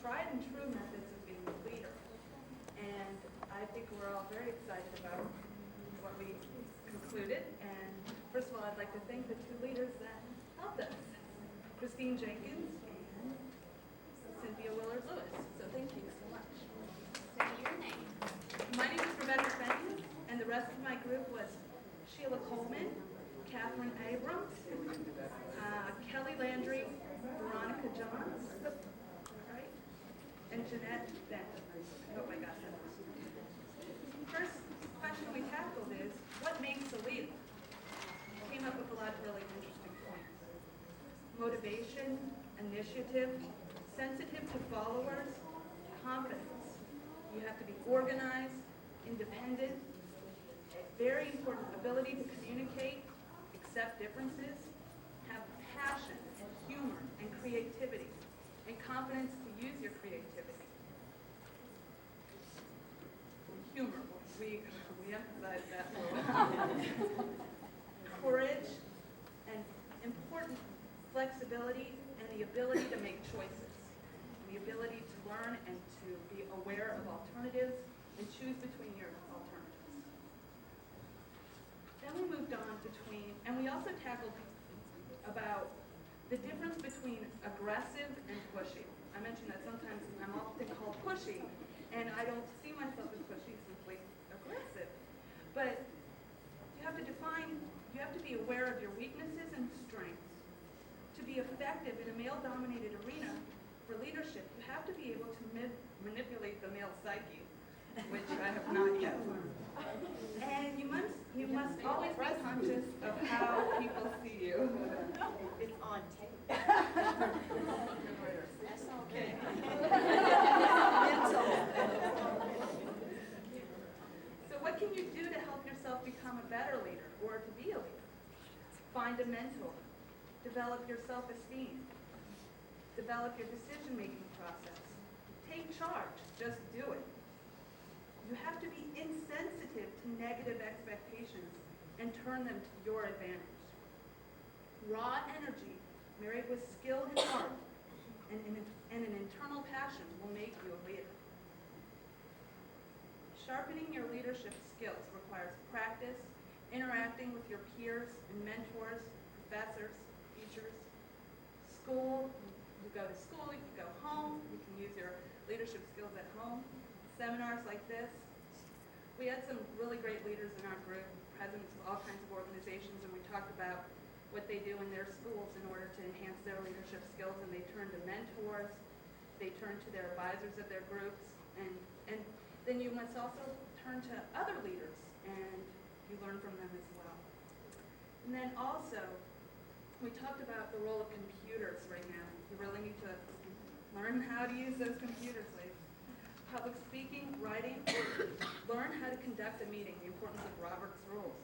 tried and true methods of being a leader. And I think we're all very excited about what we concluded. And first of all, I'd like to thank the two leaders that helped us. Christine Jenkins and Cynthia Willard-Lewis. So thank you so much. Say your name. My name is Rebecca Fenton, and the rest of my group was Sheila Coleman, Catherine Abrams, Kelly Landry, Veronica Johns, right, and Jeanette Benton. I hope I got that. First question we tackled is, what makes a leader? Came up with a lot of really interesting points. Motivation, initiative, sensitive to followers, confidence. You have to be organized, independent, very important ability to communicate, accept differences, have passion and humor and creativity, and confidence to use your creativity. Humor, we emphasize that for a while. Courage and important flexibility and the ability to make choices, the ability to learn and to be aware of alternatives and choose between your alternatives. Then we moved on and we also tackled about the difference between aggressive and pushy. I mentioned that sometimes I'm often called pushy, and I don't see myself as pushy, simply aggressive. But you have to be aware of your weaknesses and strengths. To be effective in a male-dominated arena for leadership, you have to be able to manipulate the male psyche, which I have not yet learned. And you must always be conscious of how people see you. It's on tape. That's okay. So what can you do to help yourself become a better leader or to be a leader? Find a mentor. Develop your self-esteem. Develop your decision-making process. Take charge. Just do it. You have to be insensitive to negative expectations and turn them to your advantage. Raw energy married with skill and heart and an internal passion will make you a leader. Sharpening your leadership skills requires practice, interacting with your peers and mentors, professors, teachers. School, you go to school, you can go home, you can use your leadership skills at home. Seminars like this. We had some really great leaders in our group, presidents of all kinds of organizations, and we talked about what they do in their schools in order to enhance their leadership skills, and they turn to mentors, they turn to their advisors of their groups, and then you must also turn to other leaders, and you learn from them as well. And then also, we talked about the role of computers right now. You really need to learn how to use those computers, ladies. Public speaking, writing, learn how to conduct a meeting, the importance of Robert's rules.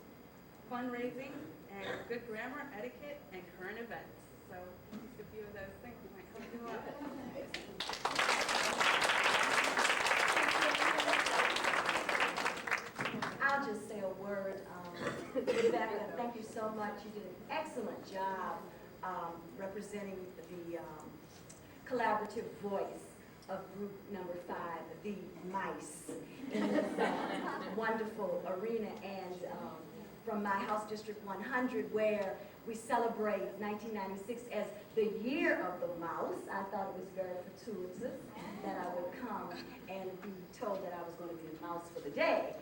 Fundraising, and good grammar, etiquette, and current events. So just a few of those things might help you out. I'll just say a word. Rebecca, thank you so much. You did an excellent job representing the collaborative voice of group number 5, the mice, in this wonderful arena. And from my House District 100, where we celebrate 1996 as the year of the mouse, I thought it was very fortuitous that I would come and be told that I was going to be the mouse for the day.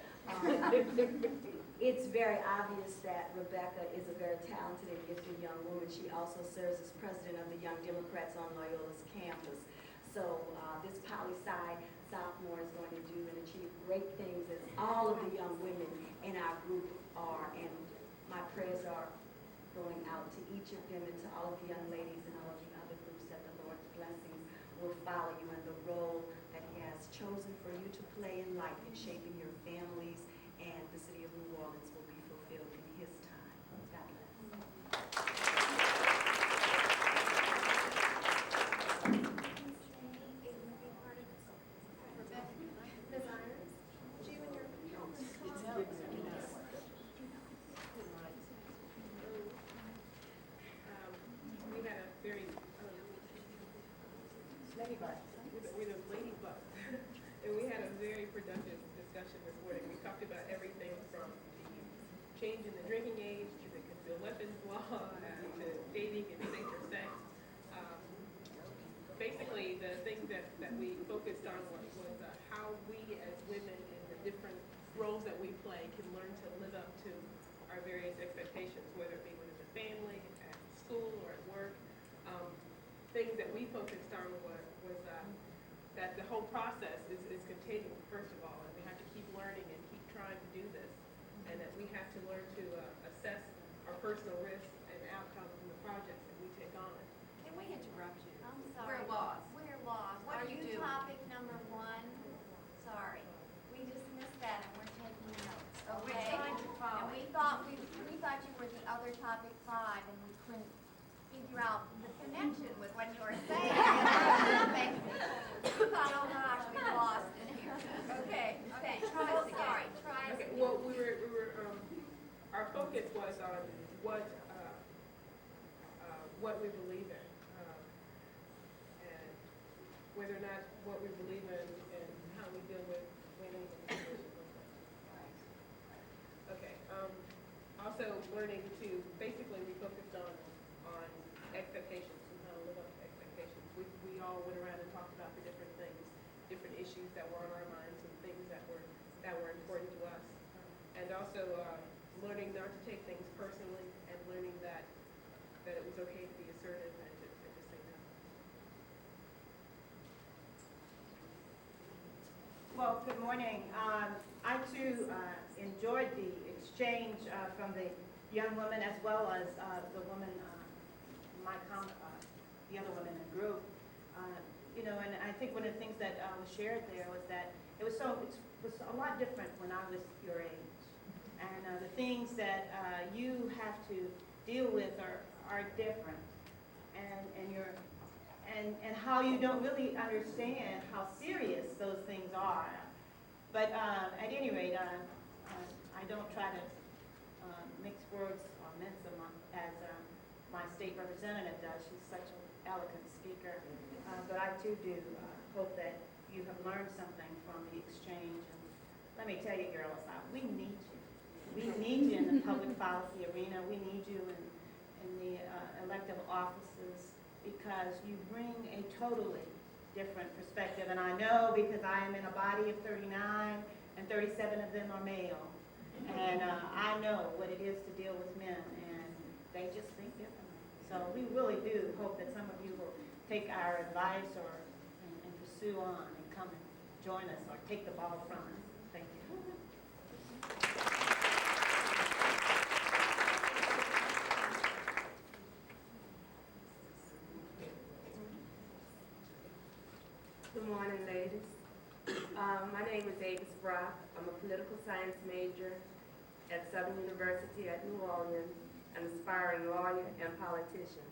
It's very obvious that Rebecca is a very talented and gifted young woman. She also serves as president of the Young Democrats on Loyola's campus. So this poli-sci sophomore is going to do and achieve great things, as all of the young women in our group are. And my prayers are going out to each of them and to all of the young ladies and all of the other groups, that the Lord's blessings will follow you in the role that He has chosen for you to play in life in shaping your families, and the city of New Orleans will be fulfilled in His time. God bless. We had a very and we had a very productive discussion this morning. We talked about everything from the change in the drinking age to the concealed weapons law to dating and safer sex. things that we focused on was how we as women in the different roles that we play can learn to live up to our various expectations, whether it be within the family, at school, or at work. Things that we focused on was that the whole process is continuing, first of all, and we have to keep learning and keep trying to do this, and that we have to learn to assess our personal risks and outcomes from the projects that we take on. Can we interrupt you? I'm sorry. We're lost. We're lost. What Are do you you do? topic number 1? Sorry. We just missed that and we're taking notes, Oh, we're okay? trying to follow. And we thought you were the other topic 5 and we couldn't figure out the connection with what you were saying. We thought, oh gosh, we lost it here. Okay, okay, try us again. Sorry, try us Okay, again. well, our focus was on what we believe in, and whether or not what we believe in and how we deal with women in situations like that. Okay, also learning to, basically we focused on expectations and how to live up to expectations. We all went around and talked about the different things, different issues that were on our minds and things that were important to us. And also learning not to take things personally and learning that it was okay to be assertive and to say no. Well, good morning. I too enjoyed the exchange from the young women as well as the woman, the other women in the group. And I think one of the things that was shared there was that it was a lot different when I was your age. And the things that you have to deal with are different. And how you don't really understand how serious those things are. But at any rate, I don't try to mix words or mince them as my state representative does. She's such an eloquent speaker. But I too do hope that you have learned something from the exchange. And let me tell you, girls, we need you. We need you in the public policy arena. We need you in the elective offices because you bring a totally different perspective. And I know because I am in a body of 39 and 37 of them are male. And I know what it is to deal with men, and they just think differently. So we really do hope that some of you will take our advice and pursue on and come and join us or take the ball from us. Thank you. Good morning, ladies. My name is Avis Brock. I'm a political science major at Southern University at New Orleans, an aspiring lawyer and politician.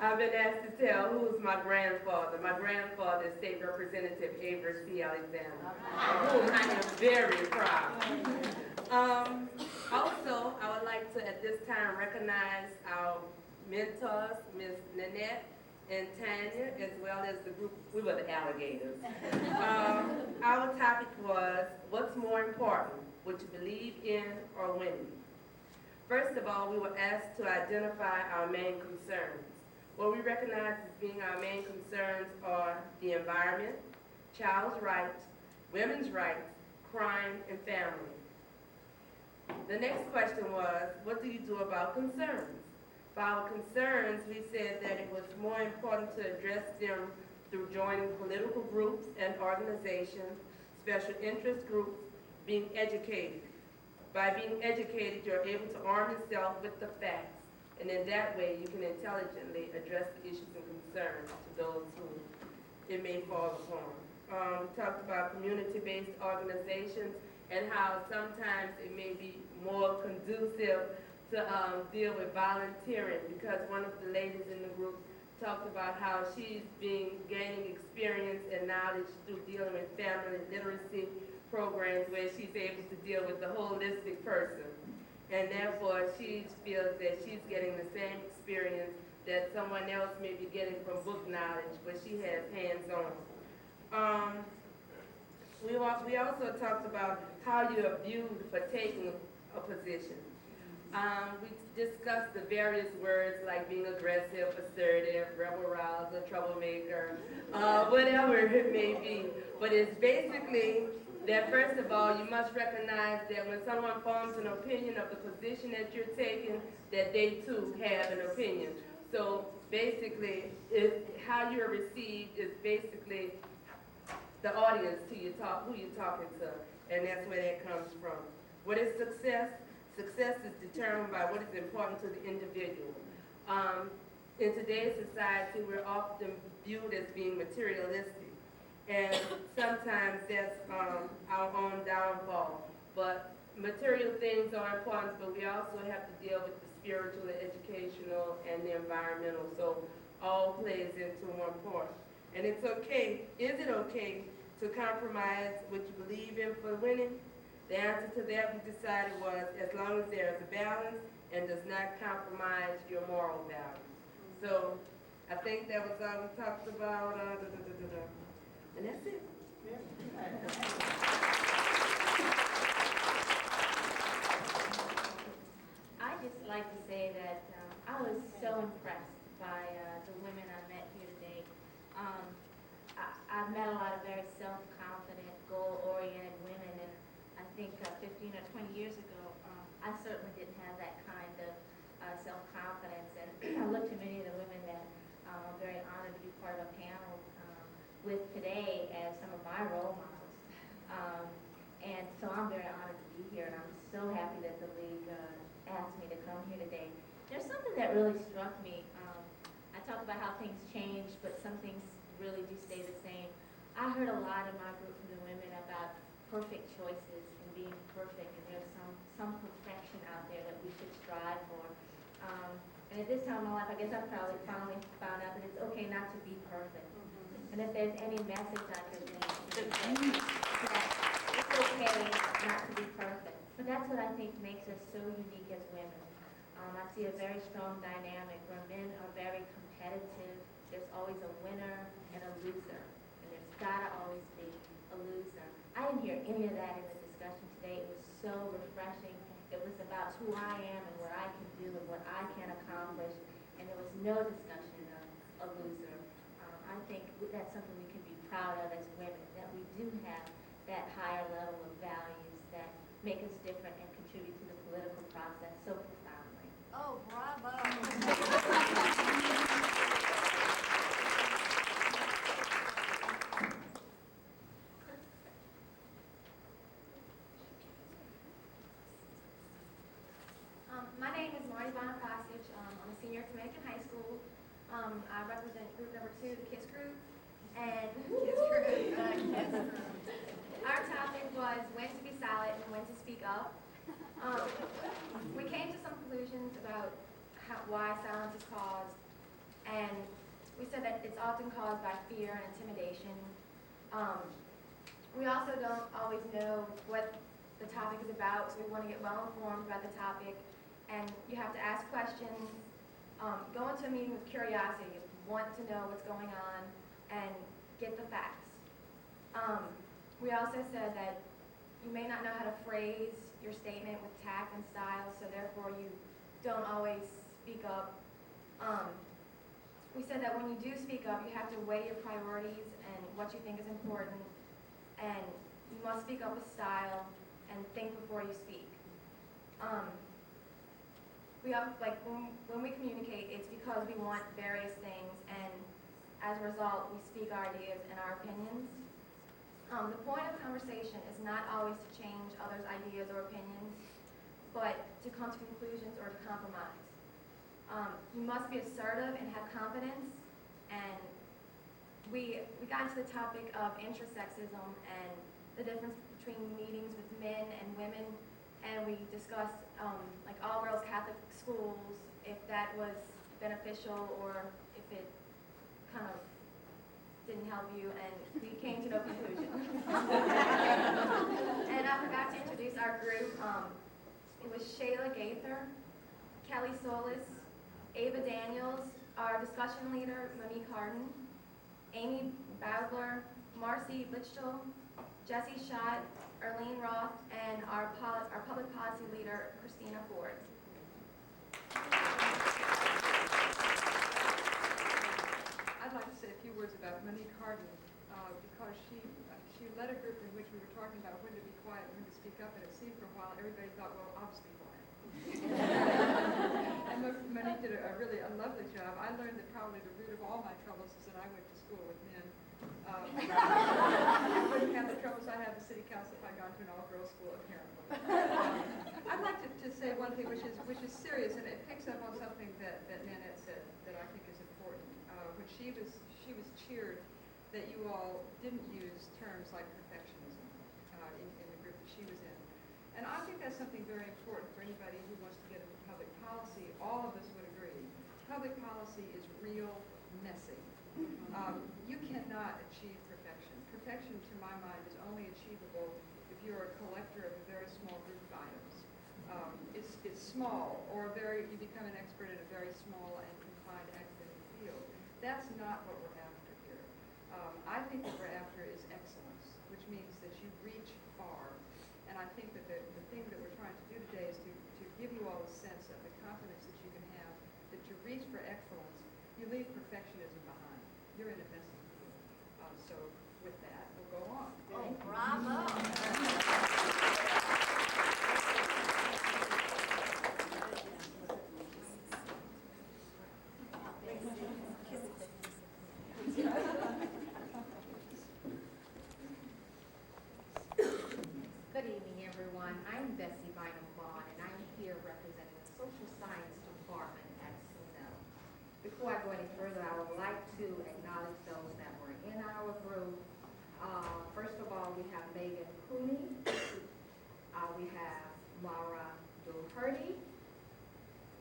I've been asked to tell who's my grandfather. My grandfather is State Representative Avery C. Alexander, of whom I am very proud. Also, I would like to, at this time, recognize our mentors, Ms. Nanette and Tanya, as well as the group, we were the alligators. Our topic was, what's more important, what you believe in or winning? First of all, we were asked to identify our main concerns. What we recognize as being our main concerns are the environment, child's rights, women's rights, crime, and family. The next question was, what do you do about concerns? For our concerns, we said that it was more important to address them through joining political groups and organizations, special interest groups, being educated. By being educated, you're able to arm yourself with the facts, and in that way, you can intelligently address the issues and concerns to those who it may fall upon. We talked about community-based organizations and how sometimes it may be more conducive to deal with volunteering, because one of the ladies in the group talked about how she's gaining experience and knowledge through dealing with family literacy programs where she's able to deal with the holistic person. And therefore, she feels that she's getting the same experience that someone else may be getting from book knowledge, but she has hands-on. We also talked about how you are viewed for taking a position. We discussed the various words like being aggressive, assertive, rebel rouser, troublemaker, whatever it may be. But it's basically that first of all, you must recognize that when someone forms an opinion of the position that you're taking, that they too have an opinion. So basically, how you're received is basically the audience who you're talking to, and that's where that comes from. What is success? Success is determined by what is important to the individual. In today's society, we're often viewed as being materialistic, and sometimes that's our own downfall. But material things are important, but we also have to deal with the spiritual, the educational, and the environmental, so all plays into one part. And it's okay, is it okay to compromise what you believe in for winning? The answer to that we decided was as long as there is a balance and does not compromise your moral values. So I think that was all we talked about, and that's it. I'd just like to say that I was so impressed by the women I met here today. I've met a lot of very self-confident, goal-oriented women, and I think 15 or 20 years ago, I certainly didn't have that kind of self-confidence. And I look to many of the women that I'm very honored to be part of a panel with today as some of my role models. And so I'm very honored to be here, and I'm so happy that the league asked me to come here today. There's something that really struck me. I talk about how things change, but some things really do stay the same. I heard a lot in my group from the women about perfect choices and being perfect, and there's some perfection out there that we should strive for. And at this time in my life, I guess I've probably finally found out that it's okay not to be perfect. And if there's any message I could leave, that it's okay not to be perfect. But that's what I think makes us so unique as women. I see a very strong dynamic where men are very competitive. There's always a winner and a loser, and there's gotta always be a loser. I didn't hear any of that in the discussion today. It was so refreshing. It was about who I am and what I can do and what I can accomplish, and there was no discussion of a loser. I think that's something we can be proud of as women, that we do have that higher level of values that make us different and contribute to the political process so profoundly. Oh, bravo. My name is Marty Bonacosich. I'm a senior at Dominican High School. I represent group number 2, the KISS group. And our topic was when to be silent and when to speak up. We came to some conclusions about why silence is caused, and we said that it's often caused by fear and intimidation. We also don't always know what the topic is about, so we want to get well informed about the topic. And you have to ask questions, go into a meeting with curiosity, want to know what's going on, and get the facts. We also said that you may not know how to phrase your statement with tact and style, so therefore you don't always speak up. We said that when you do speak up, you have to weigh your priorities and what you think is important, and you must speak up with style and think before you speak. When we communicate, it's because we want various things, and as a result, we speak our ideas and our opinions. The point of conversation is not always to change others' ideas or opinions, but to come to conclusions or to compromise. You must be assertive and have confidence, and we got into the topic of intersexism and the difference between meetings with men and women, and we discussed like all-girls Catholic schools, if that was beneficial or if it kind of didn't help you, and we came to no conclusion. And I forgot to introduce our group. It was Shayla Gaither, Kelly Solis, Ava Daniels, our discussion leader, Monique Harden, Amy Bowdler, Marcy Litchell, Jesse Schott, Arlene Roth, and our public policy leader, Christina Ford. I'd like to say a few words about Monique Harden, because she led a group in which we were talking about when to be quiet and when to speak up, and it seemed for a while everybody thought, well, I'll just be quiet. And Monique did a really lovely job. I learned that probably the root of all my troubles is that I went to school with men. I wouldn't have the troubles I have in city council if I'd gone to an all-girls school, apparently. I'd like to say one thing which is serious, and it picks up on something that Nanette said that I think is important. When she was cheered that you all didn't use terms like perfectionism in the group that she was in. And I think that's something very important for anybody who wants to get into public policy. All of us would agree. Public policy is real messy. You cannot achieve perfection. Perfection, to my mind, is only achievable if you're a collector of a very small group of items. It's small, or you become an expert in a very small and confined academic field. That's not what we're after here. I think what we're after is excellence, which means that you reach far. And I think that the thing that we're trying to do today is to give you all a sense of the confidence that you can have, that you reach for excellence, you leave perfectionism behind. You're in a messy field. So with that, we'll go on. Oh, bravo! Good evening, everyone. I'm Bessie Bynum-Vaughn, and I'm here representing the Social Science Department at SUNO. Before I go any further, I would like to acknowledge those that were in our group. First of all, we have Megan Cooney. We have Mara Doherty.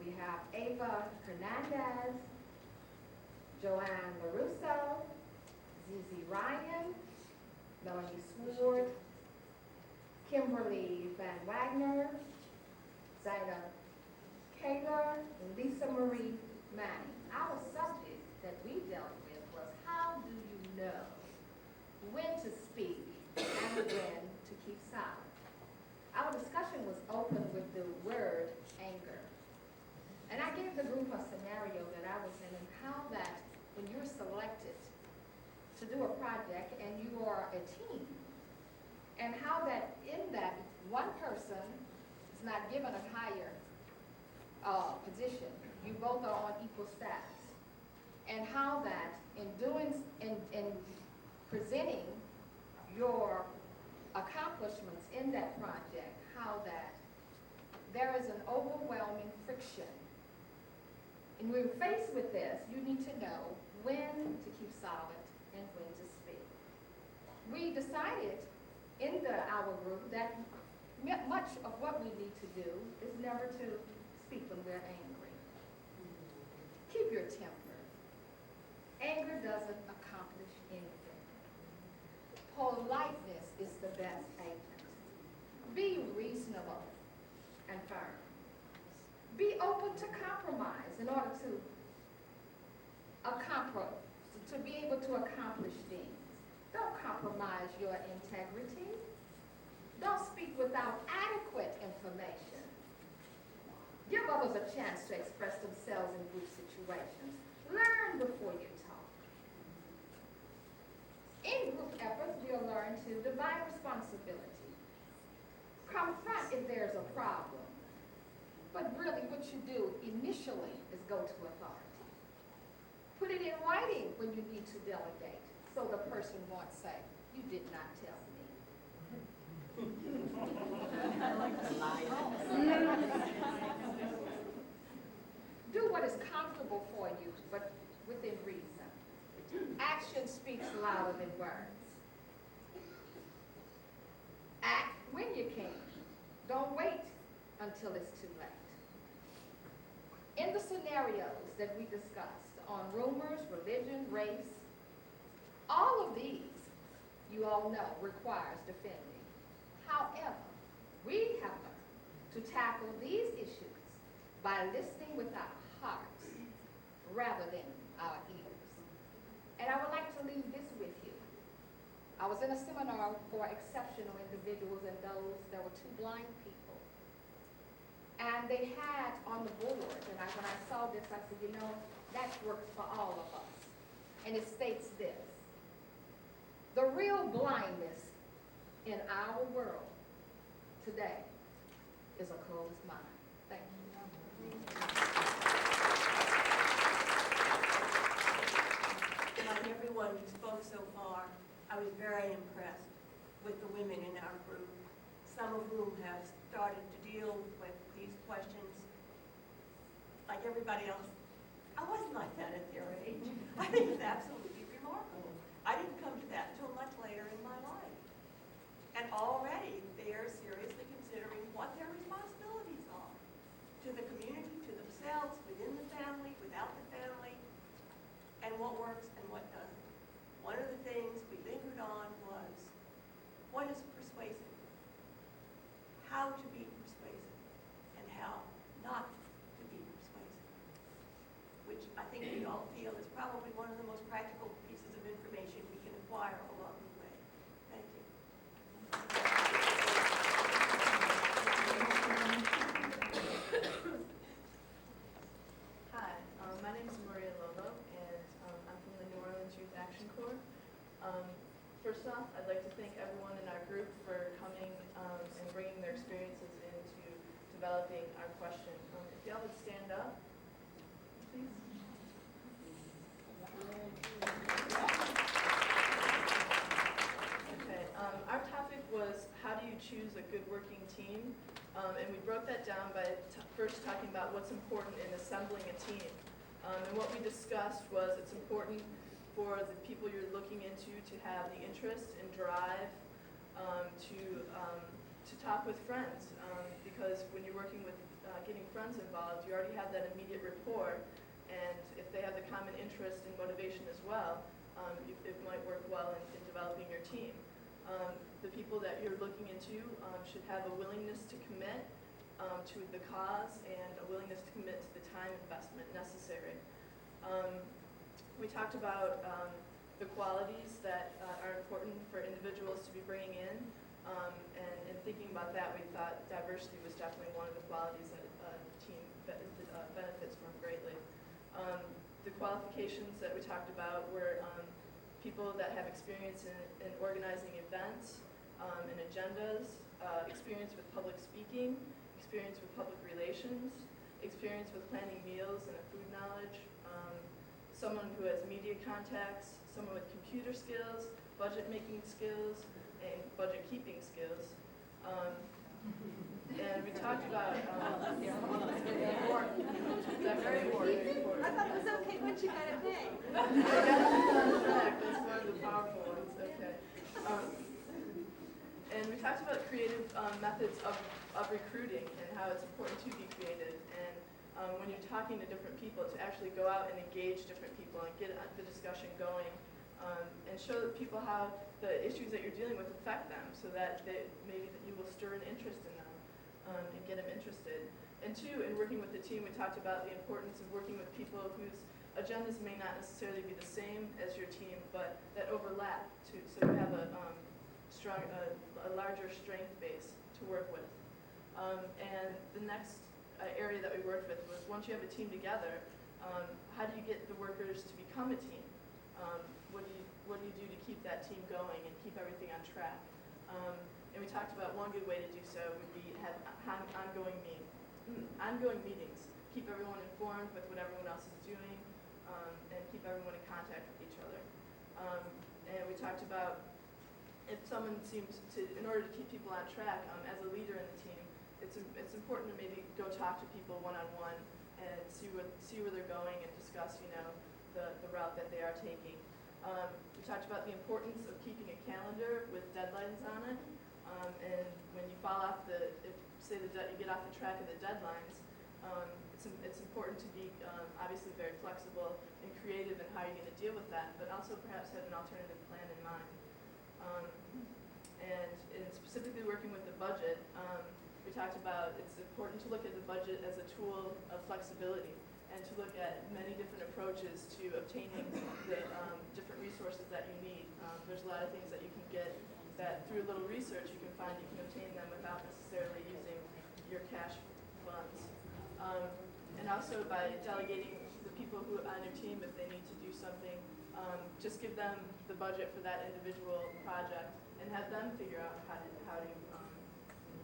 We have Ava Hernandez, Joanne LaRusso, Zizi Ryan, Melanie Sword, Kimberly Van Wagner, Zaina Kaler, and Lisa Marie Manning. Our subject that we dealt with was how do you know when to speak and when to keep silent. Our discussion was open with the word anger. And I gave the group a scenario that I was in and how that when you're selected to do a project and you are a team, and how that in that one person is not given a higher position, you both are on equal status, and how that in presenting your accomplishments in that project, how that there is an overwhelming friction. And when we're faced with this, you need to know when to keep silent and when to speak. We decided in our group that much of what we need to do is never to speak when we're angry. Keep your temper. Anger doesn't accomplish anything. Politeness is the best agent. Be reasonable and firm. Be open to compromise in order to be able to accomplish things. Don't compromise your integrity. Don't speak without adequate information. Give others a chance to express themselves in group situations. Learn before you talk. In group efforts, we'll learn to divide responsibility. Confront if there's a problem. But really what you do initially is go to authority. Put it in writing when you need to delegate, so the person won't say, you did not tell me. Do what is comfortable for you, but within reason. Action speaks louder than words. Act when you can. Don't wait until it's too late. In the scenarios that we discussed on rumors, religion, race, all of these, you all know, requires defending. However, we have learned to tackle these issues by listening with our hearts rather than our ears. And I would like to leave this with you. I was was in a seminar for exceptional individuals and those, there were 2 blind people. And they had on the board, and when I saw this, I said, you know, that works for all of us. And it states this: the real blindness in our world today is a closed mind. Thank you. Like everyone who spoke so far, I was very impressed with the women in our group, some of whom have started to deal with these questions like everybody else. I wasn't like that at their age. I think it's absolutely remarkable. I didn't come to that until much later in my life. And already they are seriously considering what their responsibilities are to the community, to themselves, within the family, without the family, and what works and what doesn't. One of the things we lingered on was, what is persuasive? How to be persuasive, and how not to be persuasive, which I think we all feel is probably one of the most practical pieces of information we can acquire along the way. Thank you. Hi, my name is Loyola, and I'm from the New Orleans Youth Action Corps. First off, I'd like to thank everyone in our group for coming and bringing their experiences into developing our question. If y'all would stand up, please. Okay, our topic was, how do you choose a good working team? And we broke that down by first talking about what's important in assembling a team. And what we discussed was it's important for the people you're looking into to have the interest and drive to talk with friends. Because when you're working with getting friends involved, you already have that immediate rapport. And if they have the common interest and motivation as well, it might work well in developing your team. The people that you're looking into should have a willingness to commit to the cause and a willingness to commit to the time investment necessary. We talked about the qualities that are important for individuals to be bringing in, and thinking about that, we thought diversity was definitely one of the qualities that a team benefits from greatly. The qualifications that we talked about were people that have experience in organizing events and agendas, experience with public speaking, experience with public relations, experience with planning meals and a food knowledge, someone who has media contacts, someone with computer skills, budget making skills, and budget keeping skills. And we talked about that's very important. I thought it was okay once you got it named. That's one of the powerful ones. Okay. And we talked about creative methods of recruiting and how it's important to be creative. And when you're talking to different people, to actually go out and engage different people and get the discussion going, and show people how the issues that you're dealing with affect them, so that maybe that you will stir an interest in them and get them interested. And 2, in working with the team, we talked about the importance of working with people whose agendas may not necessarily be the same as your team, but that overlap too, so you have a larger strength base to work with. And the next area that we worked with was, once you have a team together, how do you get the workers to become a team? What do you do to keep that team going and keep everything on track? And we talked about one good way to do so would be have ongoing meetings. Keep everyone informed with what everyone else is doing, and keep everyone in contact with each other. And we talked about, if someone seems to, in order to keep people on track, as a leader in the team, it's important to maybe go talk to people one-on-one and see where they're going and discuss, the route that they are taking. We talked about the importance of keeping a calendar with deadlines on it, and when you fall off you get off the track of the deadlines, it's important to be obviously very flexible and creative in how you're going to deal with that, but also perhaps have an alternative plan in mind. And in specifically working with the budget, we talked about it's important to look at the budget as a tool of flexibility and to look at many different approaches to obtaining the different resources that you need. There's a lot of things that you can get that through a little research you can find you can obtain them without necessarily using your cash funds. And also by delegating the people who on your team, if they need to do something, just give them the budget for that individual project and have them figure out how to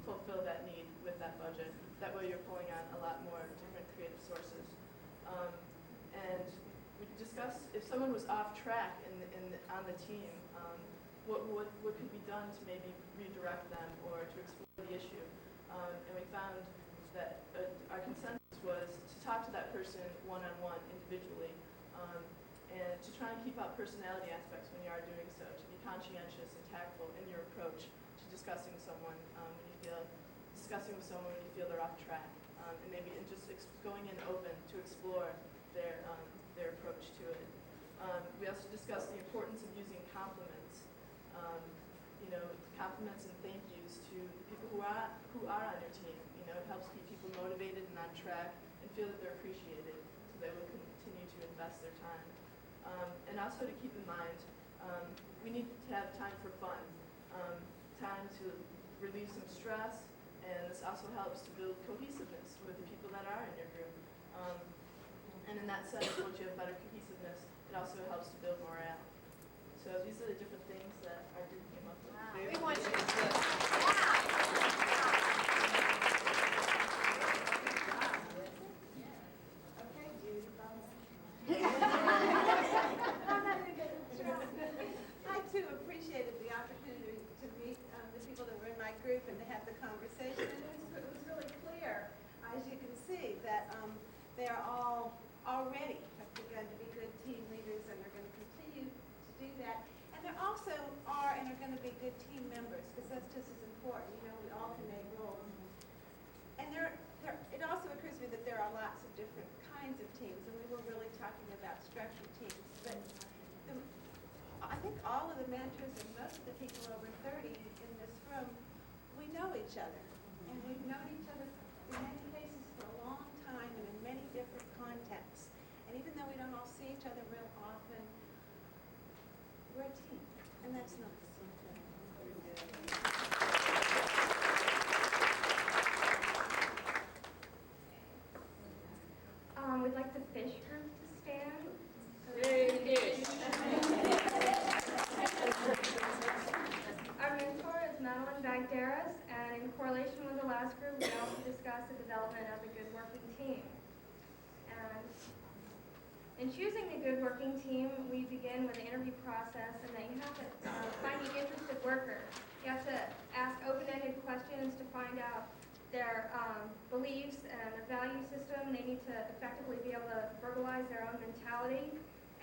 fulfill that need with that budget. That way you're pulling on a lot more different creative sources. And we discussed if someone was off track on the team, what could be done to maybe redirect them or to explore the issue. And we found that our consensus was to talk to that person one-on-one individually, and to try and keep out personality aspects when you are doing so, to be conscientious and tactful in your approach to discussing with someone when you feel they're off track, and just going in open to explore their approach to it. We also discussed the importance of using compliments. Compliments and thank yous to the people who are on your team. It helps keep people motivated and on track and feel that they're appreciated, so they will continue to invest their time. And also to keep in mind, we need to have time for fun, time to relieve some stress, and this also helps to build cohesiveness with the people that are in your group. And in that sense, once you have better cohesiveness, it also helps to build morale. So these are the different things that our group came up with. Wow. We want you to Okay, Judy, I too appreciated the opportunity to meet the people that were in my group and to have the conversation. And it was really clear, as you can see, that they're all already have begun to be good team leaders and are going to continue to do that. And there also are and are going to be good team members, because that's just as important. We alternate roles. And it also occurs to me that there are lots of different kinds of teams, and we were really talking about structured teams. But I think all of the mentors and most of the people over 30 in this room, we know each other. And we've known each other in many cases for a long time and in many different contexts. And even though we don't all see each other real often, we're a team. And that's nice. We'd like the fish group to stand. Our mentor is Madeline Bagderas, and in correlation with the last group, we also discussed the development of a good working team. And in choosing the good working team, we begin with the interview process, and then you have to find the interested worker. You have to ask open-ended questions to find out their beliefs and their value system. They need to effectively be able to verbalize their own mentality,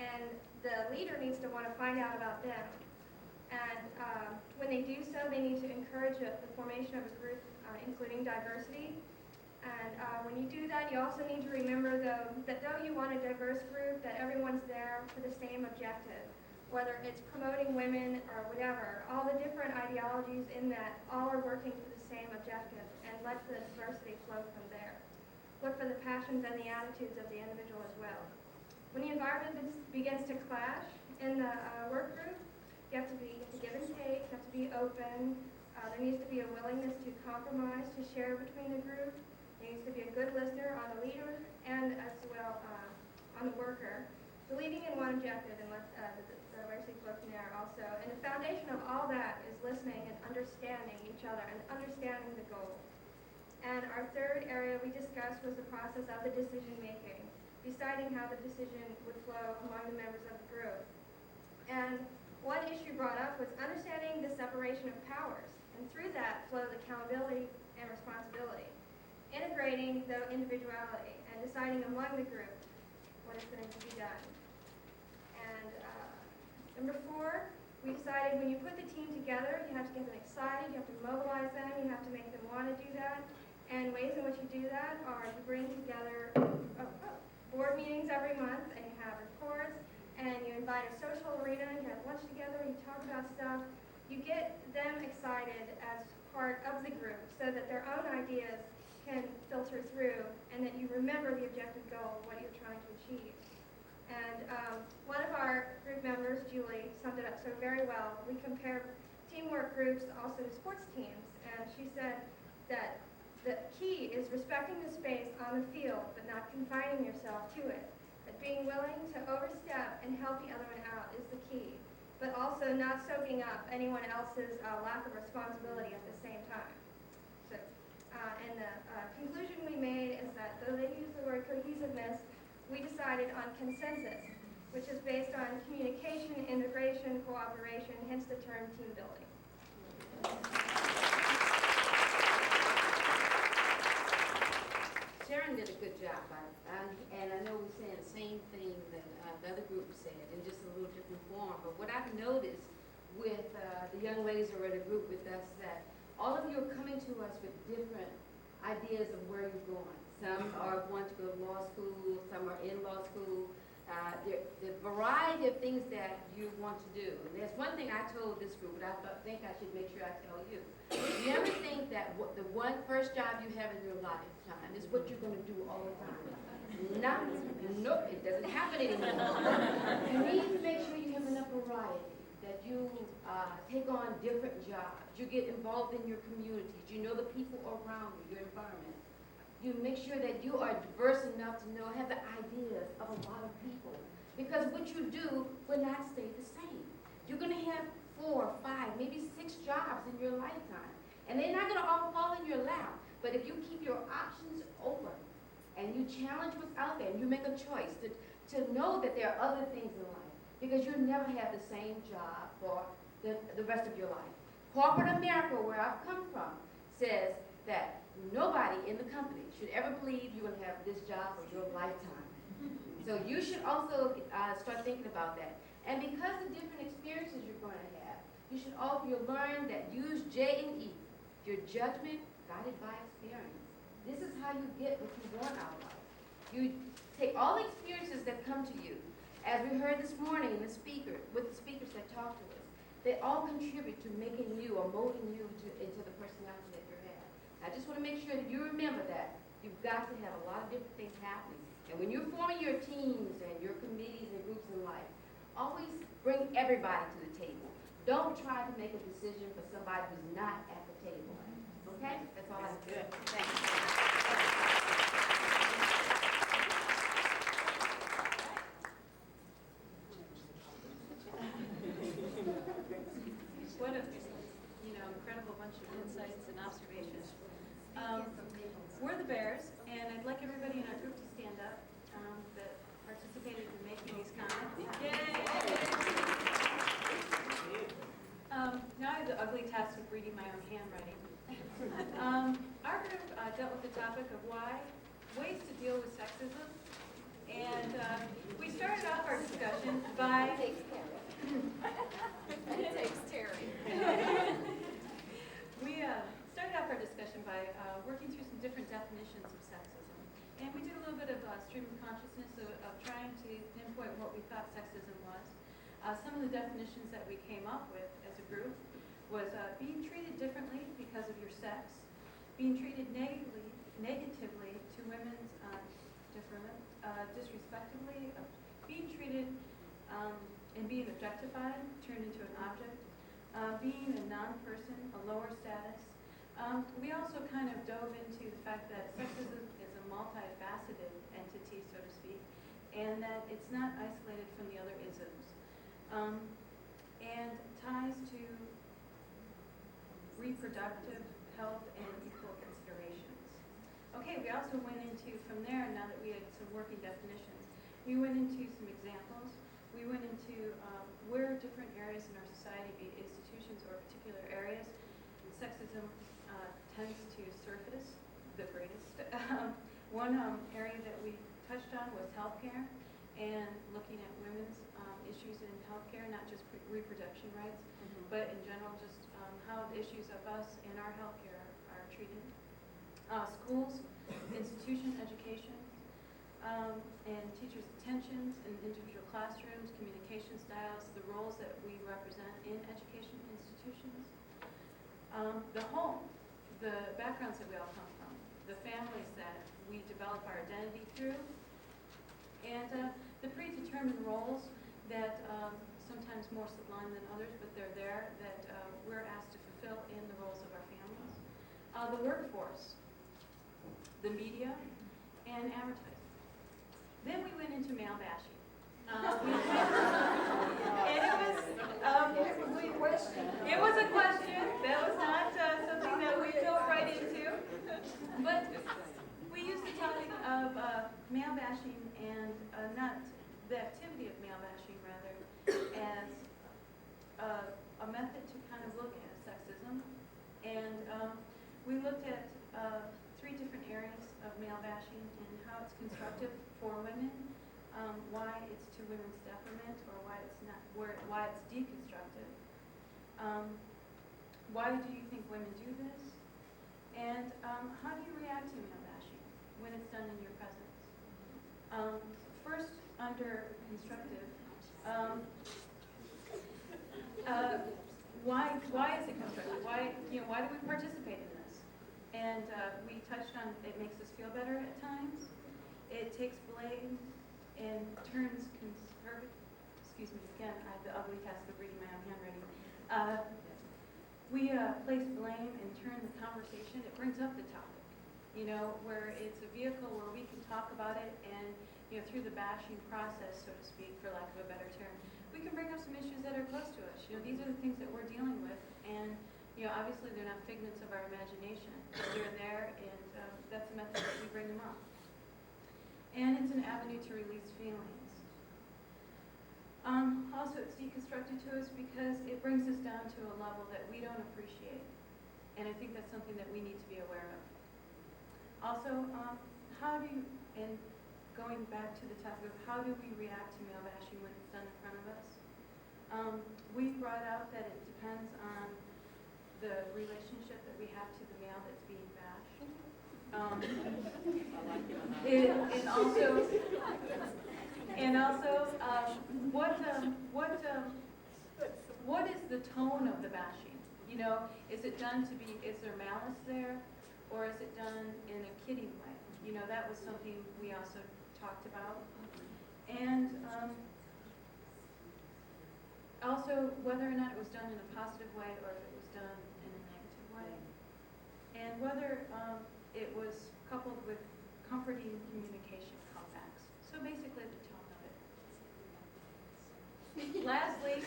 and the leader needs to want to find out about them. And when they do so, they need to encourage the formation of a group, including diversity. And when you do that, you also need to remember, though, that though you want a diverse group, that everyone's there for the same objective. Whether it's promoting women or whatever, all the different ideologies in that all are working for the same objective, and let the diversity flow from there. Look for the passions and the attitudes of the individual as well. When the environment begins to clash in the work group, you have to give and take, you have to be open. There needs to be a willingness to compromise, to share between the group. There needs to be a good listener on the leader and as well on the worker. Believing in one objective and let the diversity flow from there also. And the foundation of all that is listening and understanding each other and understanding the goal. And our third area we discussed was the process of the decision making, deciding how the decision would flow among the members of the group. And one issue brought up was understanding the separation of powers, and through that flows accountability and responsibility, integrating the individuality and deciding among the group what is going to be done. And number 4, we decided when you put the team together, you have to get them excited, you have to mobilize them, you have to make them want to do that. And ways in which you do that are you bring together board meetings every month, and you have reports, and you invite a social arena, and you have lunch together, and you talk about stuff. You get them excited as part of the group so that their own ideas can filter through, and that you remember the objective goal, what you're trying to achieve. And one of our group members, Julie, summed it up so very well. We compared teamwork groups also to sports teams, and she said that the key is respecting the space on the field, but not confining yourself to it. That being willing to overstep and help the other one out is the key, but also not soaking up anyone else's lack of responsibility at the same time. So, and the conclusion we made is that, though they use the word cohesiveness, we decided on consensus, which is based on communication, integration, cooperation, hence the term team building. Sharon did a good job, and I know we're saying the same thing that the other group said in just a little different form. But what I've noticed with the young ladies who are in a group with us, that all of you are coming to us with different ideas of where you're going. Some are going to go to law school, some are in law school. The variety of things that you want to do. And there's one thing I told this group, but I think I should make sure I tell you. Never think that the one first job you have in your lifetime is what you're going to do all the time. Nope, it doesn't happen anymore. You need to make sure you have enough variety, that you take on different jobs. You get involved in your communities. You know the people around you, your environment. You make sure that you are diverse enough to have the ideas of a lot of people. Because what you do will not stay the same. You're going to have 4, 5, maybe 6 jobs in your lifetime. And they're not going to all fall in your lap. But if you keep your options open and you challenge what's out there and you make a choice to know that there are other things in life, because you'll never have the same job for the rest of your life. Corporate America, where I've come from, says that nobody in the company should ever believe you're going to have this job for your lifetime. So you should also start thinking about that. And because of different experiences you're going to have, you should also learn that use J and E, your judgment guided by experience. This is how you get what you want out of life. You take all the experiences that come to you. As we heard this morning with the speakers that talked to us, they all contribute to making you or molding you into the personality that you have. I just want to make sure that you remember that you've got to have a lot of different things happening. And when you're forming your teams and your committees and groups in life, always bring everybody to the table. Don't try to make a decision for somebody who's not at the table. Okay? That's all I have to say. Thank you. What a, incredible bunch of insights and observations. We're the Bears, and I'd like everybody in our group to stand up that participated in making these comments. Yay! Now I have the ugly task of reading my own handwriting. Our group dealt with the topic of ways to deal with sexism, and we started off our discussion by... It takes Terry. We started off our discussion by working through some different definitions of sexism. And we did a little bit of stream of consciousness of trying to pinpoint what we thought sexism was. Some of the definitions that we came up with as a group was being treated differently because of your sex, being treated negatively to women's different, disrespectfully, being treated and being objectified, turned into an object, being a non-person, a lower status. We also kind of dove into the fact that sexism is a multifaceted entity, so to speak, and that it's not isolated from the other isms, and ties to reproductive health and equal considerations. Okay, we also went into, from there, now that we had some working definitions, we went into some examples. We went into where different areas in our society, be it institutions or particular areas, sexism tends to surface the greatest. One area that we touched on was healthcare and looking at women's issues in healthcare, not just reproduction rights, but in general just how the issues of us in our healthcare are treated. Schools, institution education, and teachers' attentions in individual classrooms, communication styles, the roles that we represent in education institutions. The home, the backgrounds that we all come from, the families that we develop our identity through, and the predetermined roles that sometimes more sublime than others, but they're there, that we're asked to fulfill in the roles of our families. The workforce, the media, and advertising. Then we went into male bashing. It was a question. That was not something that we dove right into. But we used the topic of male bashing and not the activity of male bashing, rather, as a method to kind of look at sexism. And we looked at 3 different areas of male bashing and how it's constructive for women, why it's to women's detriment, or why it's not, why it's deconstructive. Why do you think women do this? And how do you react to male bashing when it's done in your presence? First, under constructive, why is it constructive? Why do we participate in this? And we touched on it makes us feel better at times. It takes blame and turns conservative. Excuse me again. I have the ugly task of reading my own handwriting. We place blame and turn the conversation. It brings up the topic. Where it's a vehicle where we can talk about it, and through the bashing process, so to speak, for lack of a better term, we can bring up some issues that are close to us. These are the things that we're dealing with, and obviously they're not figments of our imagination. They're there, and that's a method that we bring them up. And it's an avenue to release feelings. Also, it's deconstructed to us because it brings us down to a level that we don't appreciate, and I think that's something that we need to be aware of. Also, and going back to the topic of how do we react to male bashing when it's done in front of us, we brought out that it depends on the relationship that we have to the male that's being bashed. And also, what is the tone of the bashing? Is it done is there malice there, or is it done in a kidding way? That was something we also talked about. And also whether or not it was done in a positive way or if it was done in a negative way. And whether it was coupled with comforting communication comebacks. So basically the tone of it. Lastly,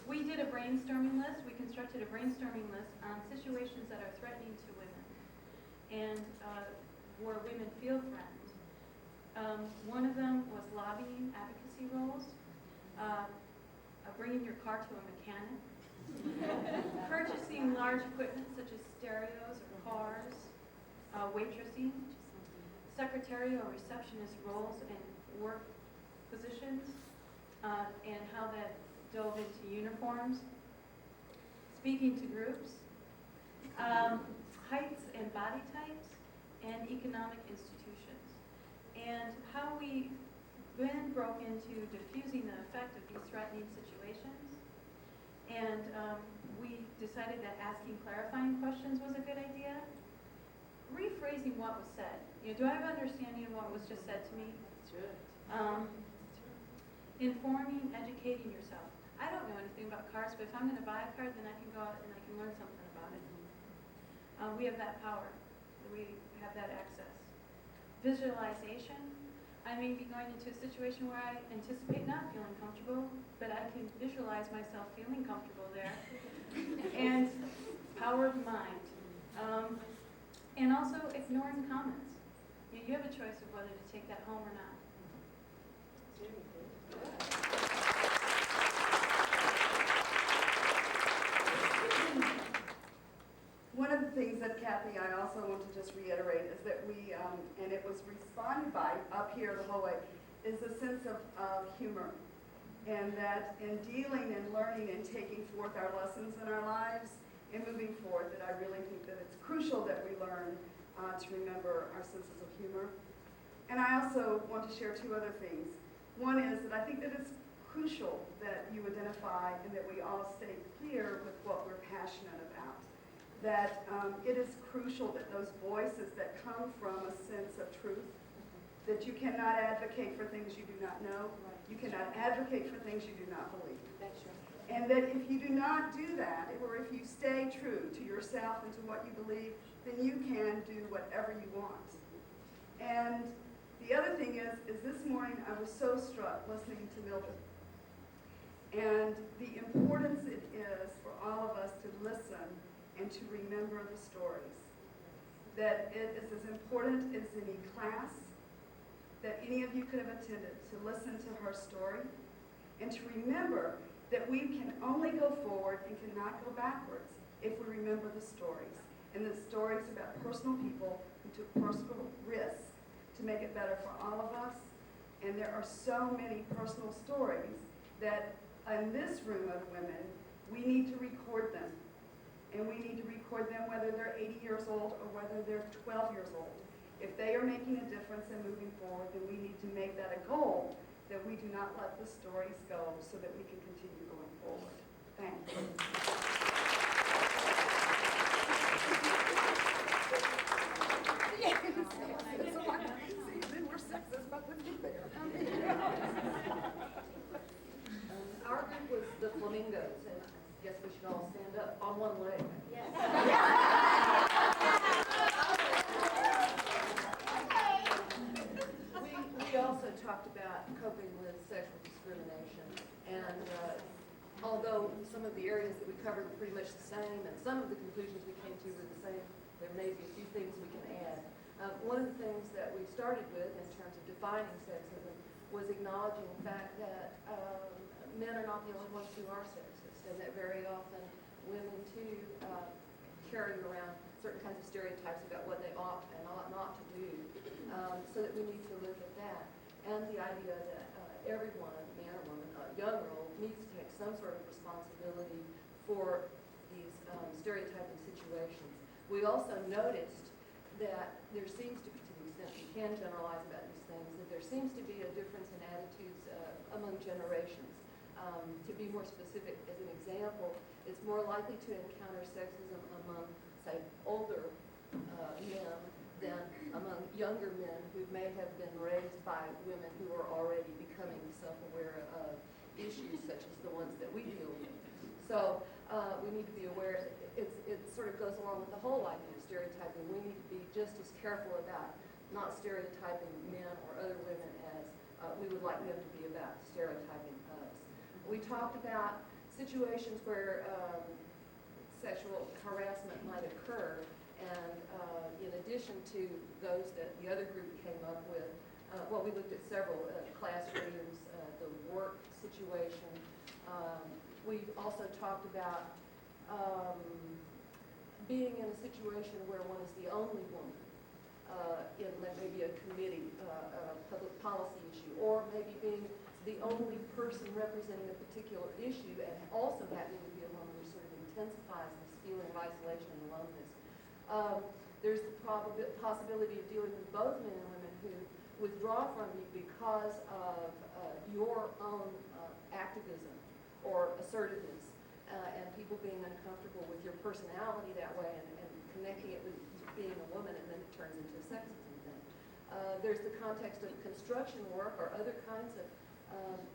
we did a brainstorming list. We constructed a brainstorming list on situations that are threatening to women and where women feel threatened. One of them was lobbying advocacy roles, bringing your car to a mechanic, purchasing large equipment such as stereos or cars, waitressing, secretarial or receptionist roles and work positions, and how that dove into uniforms, speaking to groups, heights and body types, and economic institutions, and how we then broke into diffusing the effect of these threatening situations. And we decided that asking clarifying questions was a good idea. Rephrasing what was said. Do I have understanding of what was just said to me? Informing, educating yourself. I don't know anything about cars, but if I'm going to buy a car, then I can go out and I can learn something about it. We have that power. We have that access. Visualization. I may be going into a situation where I anticipate not feeling comfortable, but I can visualize myself feeling comfortable there. And power of mind. And also ignoring comments. You have a choice of whether to take that home or not. One of the things that Kathy, I also want to just reiterate is that we, and it was responded by up here the whole way, is a sense of humor. And that in dealing and learning and taking forth our lessons in our lives and moving forward, that I really think that it's crucial that we learn to remember our senses of humor. And I also want to share 2 other things. One is that I think that it's crucial that you identify and that we all stay clear with what we're passionate about. that it is crucial that those voices that come from a sense of truth, that you cannot advocate for things you do not know, you cannot advocate for things you do not believe. And that if you do not do that, or if you stay true to yourself and to what you believe, then you can do whatever you want. And the other thing is this morning I was so struck listening to Mildred and the importance it is for all of us to listen and to remember the stories. That it is as important as any class that any of you could have attended to listen to her story and to remember that we can only go forward and cannot go backwards if we remember the stories. And the stories about personal people who took personal risks to make it better for all of us. And there are so many personal stories that in this room of women, we need to record them. And we need to record them whether they're 80 years old or whether they're 12 years old. If they are making a difference and moving forward, then we need to make that a goal, that we do not let the stories go so that we can continue going forward. Thank you. We're sexist, but let's get there. Our group was the Flamingos, and I guess we should all stand up on one leg. We also talked about coping with sexual discrimination, and although some of the areas that we covered were pretty much the same, and some of the conclusions we came to were the same, there may be a few things we can add. One of the things that we started with in terms of defining sexism was acknowledging the fact that men are not the only ones who are sexist, and that very often women too carry around certain kinds of stereotypes about what they ought and ought not to do, so that we need to look at that. And the idea that everyone, man or woman, young or old, needs to take some sort of responsibility for these stereotyping situations. We also noticed that there seems to be, to the extent we can generalize about these things, that there seems to be a difference in attitudes among generations. To be more specific, as an example, it's more likely to encounter sexism among, say, older men than among younger men who may have been raised by women who are already becoming self-aware of issues such as the ones that we deal with. So we need to be aware, it sort of goes along with the whole idea of stereotyping. We need to be just as careful about not stereotyping men or other women as we would like them to be about stereotyping us. We talked about situations where sexual harassment might occur, and in addition to those that the other group came up with, well, we looked at several classrooms, the work situation. We also talked about being in a situation where one is the only woman in maybe a committee, a public policy issue, or maybe being the only person representing a particular issue and also happening to be a woman, which sort of intensifies this feeling of isolation and aloneness. There's the possibility of dealing with both men and women who withdraw from you because of your own activism or assertiveness, and people being uncomfortable with your personality that way and connecting it with being a woman, and then it turns into a sexism thing. There's the context of construction work or other kinds of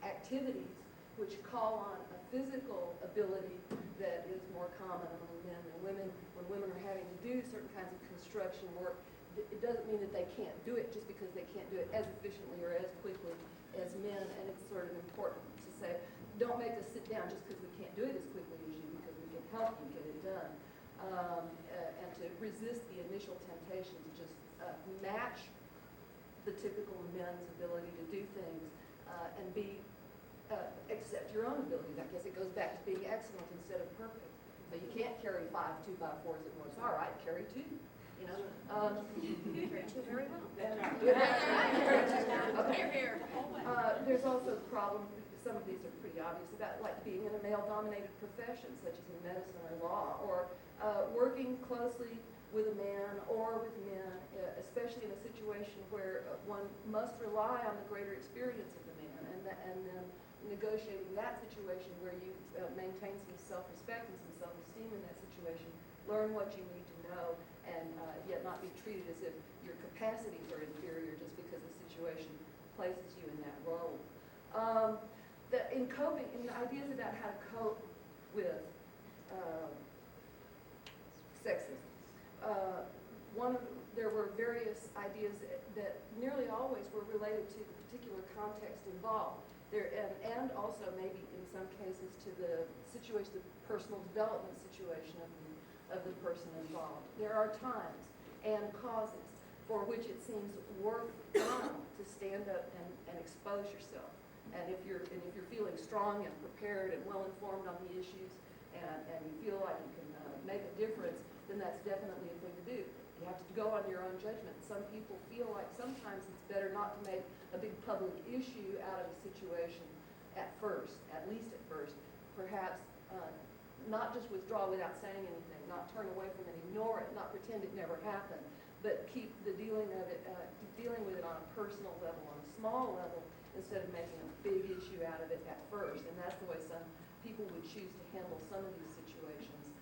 activities which call on a physical ability that is more common among men than women. When women are having to do certain kinds of construction work, it doesn't mean that they can't do it just because they can't do it as efficiently or as quickly as men, and it's sort of important to say, don't make us sit down just because we can't do it as quickly as you, because we can help you get it done. And to resist the initial temptation to just match the typical men's ability to do things and accept your own abilities. I guess it goes back to being excellent instead of perfect. So you can't carry 5 2x4s at once. All right, carry 2. You know, Carry 2 very well. Okay. There's also the problem, some of these are pretty obvious, about like being in a male-dominated profession, such as in medicine or law, or working closely with a man or with men, especially in a situation where one must rely on the greater experience of the man, and then negotiating that situation where you maintain some self-respect and some self-esteem in that situation learn what you need to know, and yet not be treated as if your capacities are inferior just because the situation places you in that role. In coping, in ideas about how to cope with sexism, there were various ideas that nearly always were related to the particular context involved. And also maybe in some cases to the situation, the personal development situation of the person involved. There are times and causes for which it seems worthwhile to stand up and expose yourself. And if you're feeling strong and prepared and well informed on the issues, and you feel like you can make a difference, then that's definitely a thing to do. You have to go on your own judgment. Some people feel like sometimes it's better not to make a big public issue out of a situation at first, at least at first. Perhaps not just withdraw without saying anything, not turn away from it, ignore it, not pretend it never happened, but keep the dealing with it on a personal level, on a small level, instead of making a big issue out of it at first. And that's the way some people would choose to handle some of these situations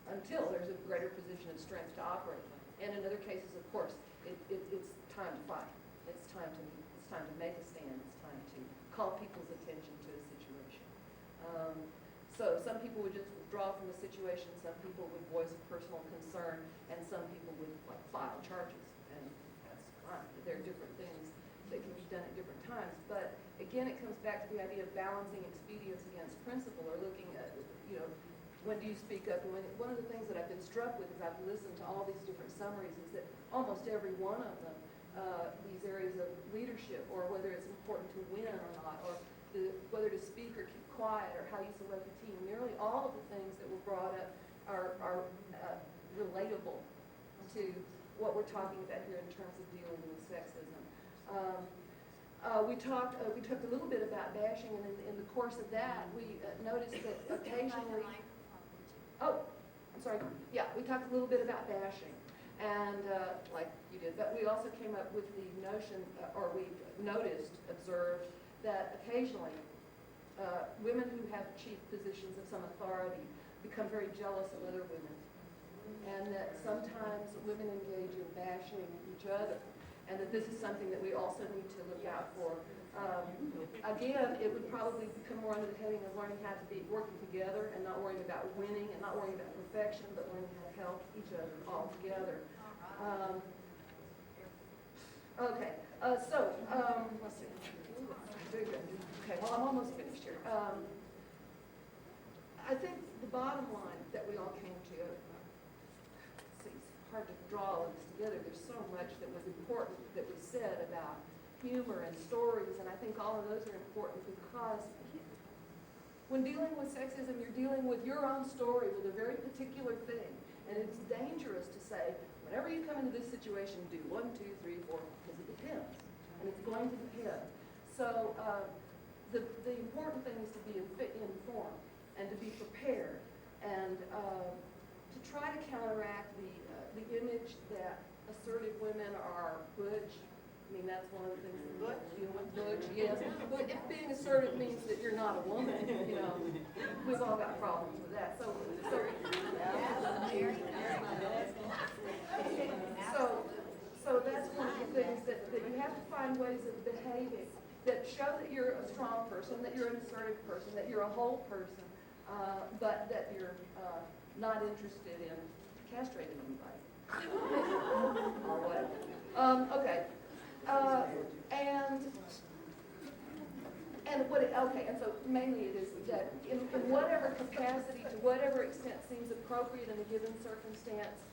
until there's a greater position of strength to operate from. And in other cases, of course, it's time to fight. It's time to make a stand. It's time to call people's attention to a situation. So some people would just withdraw from the situation. Some people would voice a personal concern, and some people would file charges. And that's fine. There are different things that can be done at different times. But again, it comes back to the idea of balancing expedience against principle, or looking at, when do you speak up? And one of the things that I've been struck with as I've listened to all these different summaries is that almost every one of them, these areas of leadership, or whether it's important to win or not, or whether to speak or keep quiet, or how you select a team, nearly all of the things that were brought up are relatable to what we're talking about here in terms of dealing with sexism. We talked a little bit about bashing, and in the course of that, we noticed that occasionally. Oh, I'm sorry. Yeah, we talked a little bit about bashing, and like you did, but we also came up with the notion, or we observed that occasionally women who have achieved positions of some authority become very jealous of other women, and that sometimes women engage in bashing each other, and that this is something that we also need to look out for. Again, it would probably become more under the heading of learning how to be working together and not worrying about winning and not worrying about perfection, but learning how to help each other all together. Okay, let's see. Okay, well, I'm almost finished here. I think the bottom line that we all came to, it's hard to draw all of this together. There's so much that was important that was said about humor and stories, and I think all of those are important because when dealing with sexism, you're dealing with your own story, with a very particular thing, and it's dangerous to say, whenever you come into this situation, do 1, 2, 3, 4, because it depends, and it's going to depend. So the important thing is to be informed and to be prepared, and to try to counteract the image that assertive women are butch. I mean, that's one of the things that deal with butch, yes. But if being assertive means that you're not a woman, we've all got problems with that. So that's one of the things that you have to find ways of behaving that show that you're a strong person, that you're an assertive person, that you're a whole person, but that you're not interested in castrating anybody. Or whatever. Okay. And so mainly it is that in whatever capacity, to whatever extent seems appropriate in a given circumstance,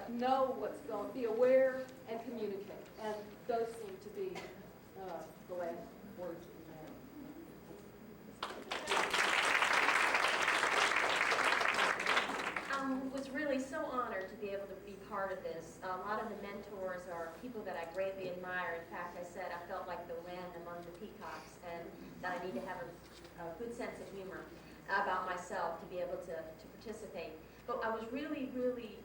know what's going, be aware and communicate. And those seem to be the last words that we have. Was really so honored to be able to be part of this. A lot of the mentors are people that I greatly admire. In fact, I said I felt like the wren among the peacocks, and that I need to have a good sense of humor about myself to be able to participate. But I was really, really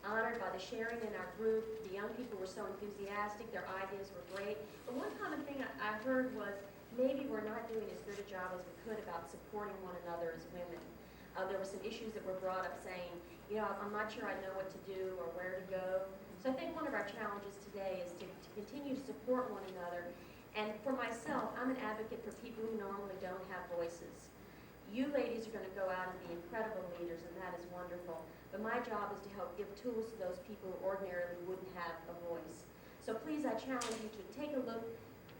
honored by the sharing in our group. The young people were so enthusiastic. Their ideas were great. But one common thing I heard was maybe we're not doing as good a job as we could about supporting one another as women. There were some issues that were brought up saying, you know, I'm not sure I know what to do or where to go. So I think one of our challenges today is to continue to support one another. And for myself, I'm an advocate for people who normally don't have voices. You ladies are going to go out and be incredible leaders, and that is wonderful. But my job is to help give tools to those people who ordinarily wouldn't have a voice. So please, I challenge you to take a look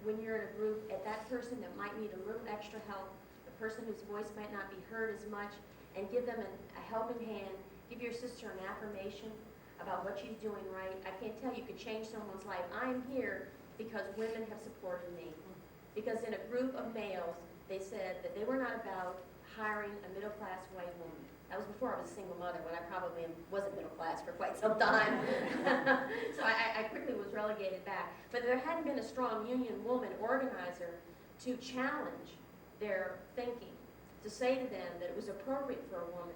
when you're in a group at that person that might need a little extra help, the person whose voice might not be heard as much, and give them a helping hand. Give your sister an affirmation about what she's doing right. I can't tell you could change someone's life. I'm here because women have supported me. Because in a group of males, they said that they were not about hiring a middle-class white woman. That was before I was a single mother, when I probably wasn't middle class for quite some time. So I quickly was relegated back. But there hadn't been a strong union woman organizer to challenge their thinking, to say to them that it was appropriate for a woman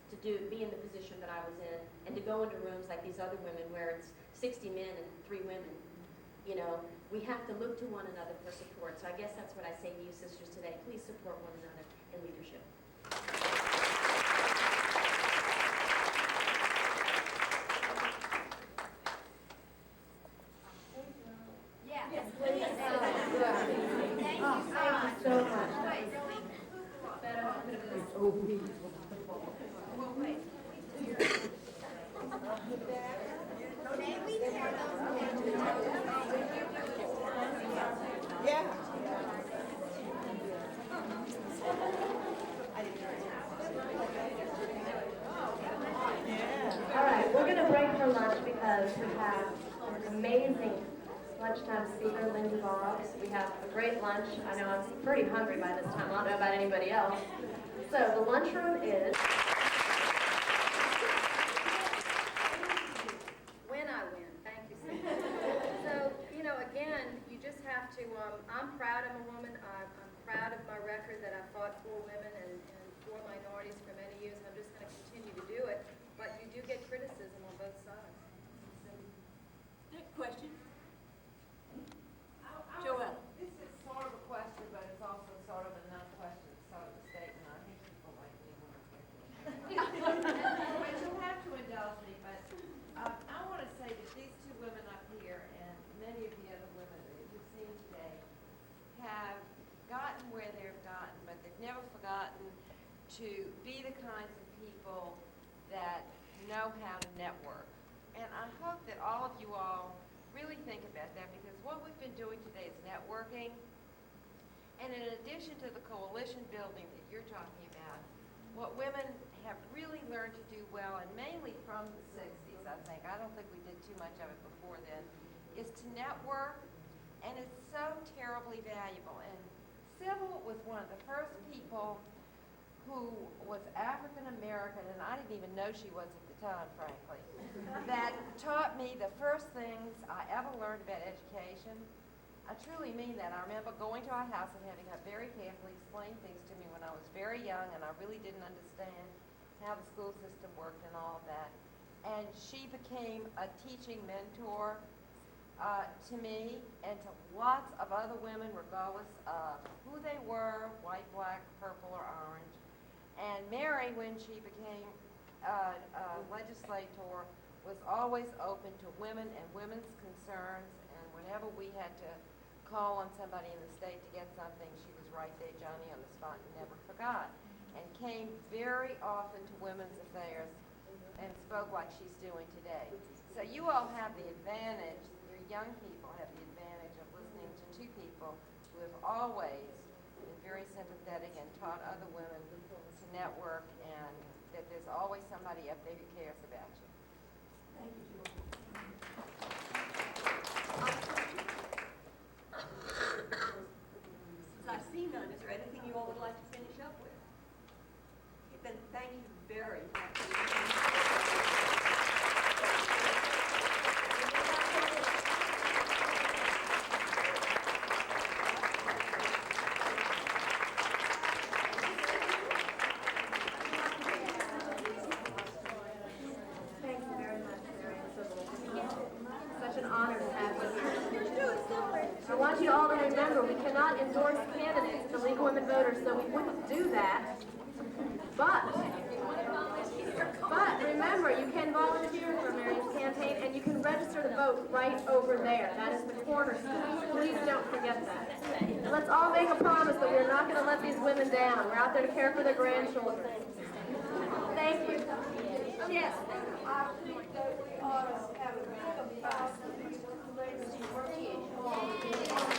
to be in the position that I was in, and to go into rooms like these other women where it's 60 men and 3 women. You know, we have to look to one another for support. So I guess that's what I say to you sisters today. Please support one another in leadership. Yes, please. Thank you so much. All right, we're going to break for lunch because we have an amazing lunchtime speaker, Linda Boggs. We have a great lunch. I know I'm pretty hungry by this time. I don't know about anybody else. So the lunchroom is... When I win, thank you, Cindy. So, you know, again, you just have to, I'm proud I'm a woman. I'm proud of my record that I fought for women and for minorities for many years, and I'm just going to continue to do it. But you do get criticism on both sides. Next question. Joelle. This is sort of a question, but it's also sort of a non-question, sort of a statement. I think people like me when I get But you'll have to indulge me, but I want to say that these 2 women up here and many of the other women that you've seen today have gotten where they've gotten, but they've never forgotten to be the kinds of people that know how to network. And I hope that all of you all really think about that, because what we've been doing today is networking. And in addition to the coalition building that you're talking about, what women have really learned to do well, and mainly from the 60s, I think, I don't think we did too much of it before then, is to network, and it's so terribly valuable. And Sybil was one of the first people who was African American, and I didn't even know she was at the time, frankly, that taught me the first things I ever learned about education. I truly mean that. I remember going to our house and having her very carefully explain things to me when I was very young, and I really didn't understand how the school system worked and all of that. And she became a teaching mentor to me and to lots of other women, regardless of who they were, white, black, purple, or orange. And Mary, when she became a legislator, was always open to women and women's concerns, and whenever we had to call on somebody in the state to get something, she was right there, Johnny, on the spot, and never forgot, and came very often to women's affairs and spoke like she's doing today. So you all have the advantage, your young people have the advantage of listening to 2 people who have always been very sympathetic and taught other women to network, and that there's always somebody up there who cares about you. Thank you, Joelle. Since I see none, is there anything you all would like to finish up with? Then thank you very much. Thank you very much, Mary and Sybil. Such an honor to have you here. I want you all to remember, we cannot endorse candidates at the League of Women Voters, so we wouldn't do that. But there. That is the cornerstone. Please don't forget that. And let's all make a promise that we're not going to let these women down. We're out there to care for their grandchildren. Thank you. Yes. I think that we ought to have a big applause for these two ladies working.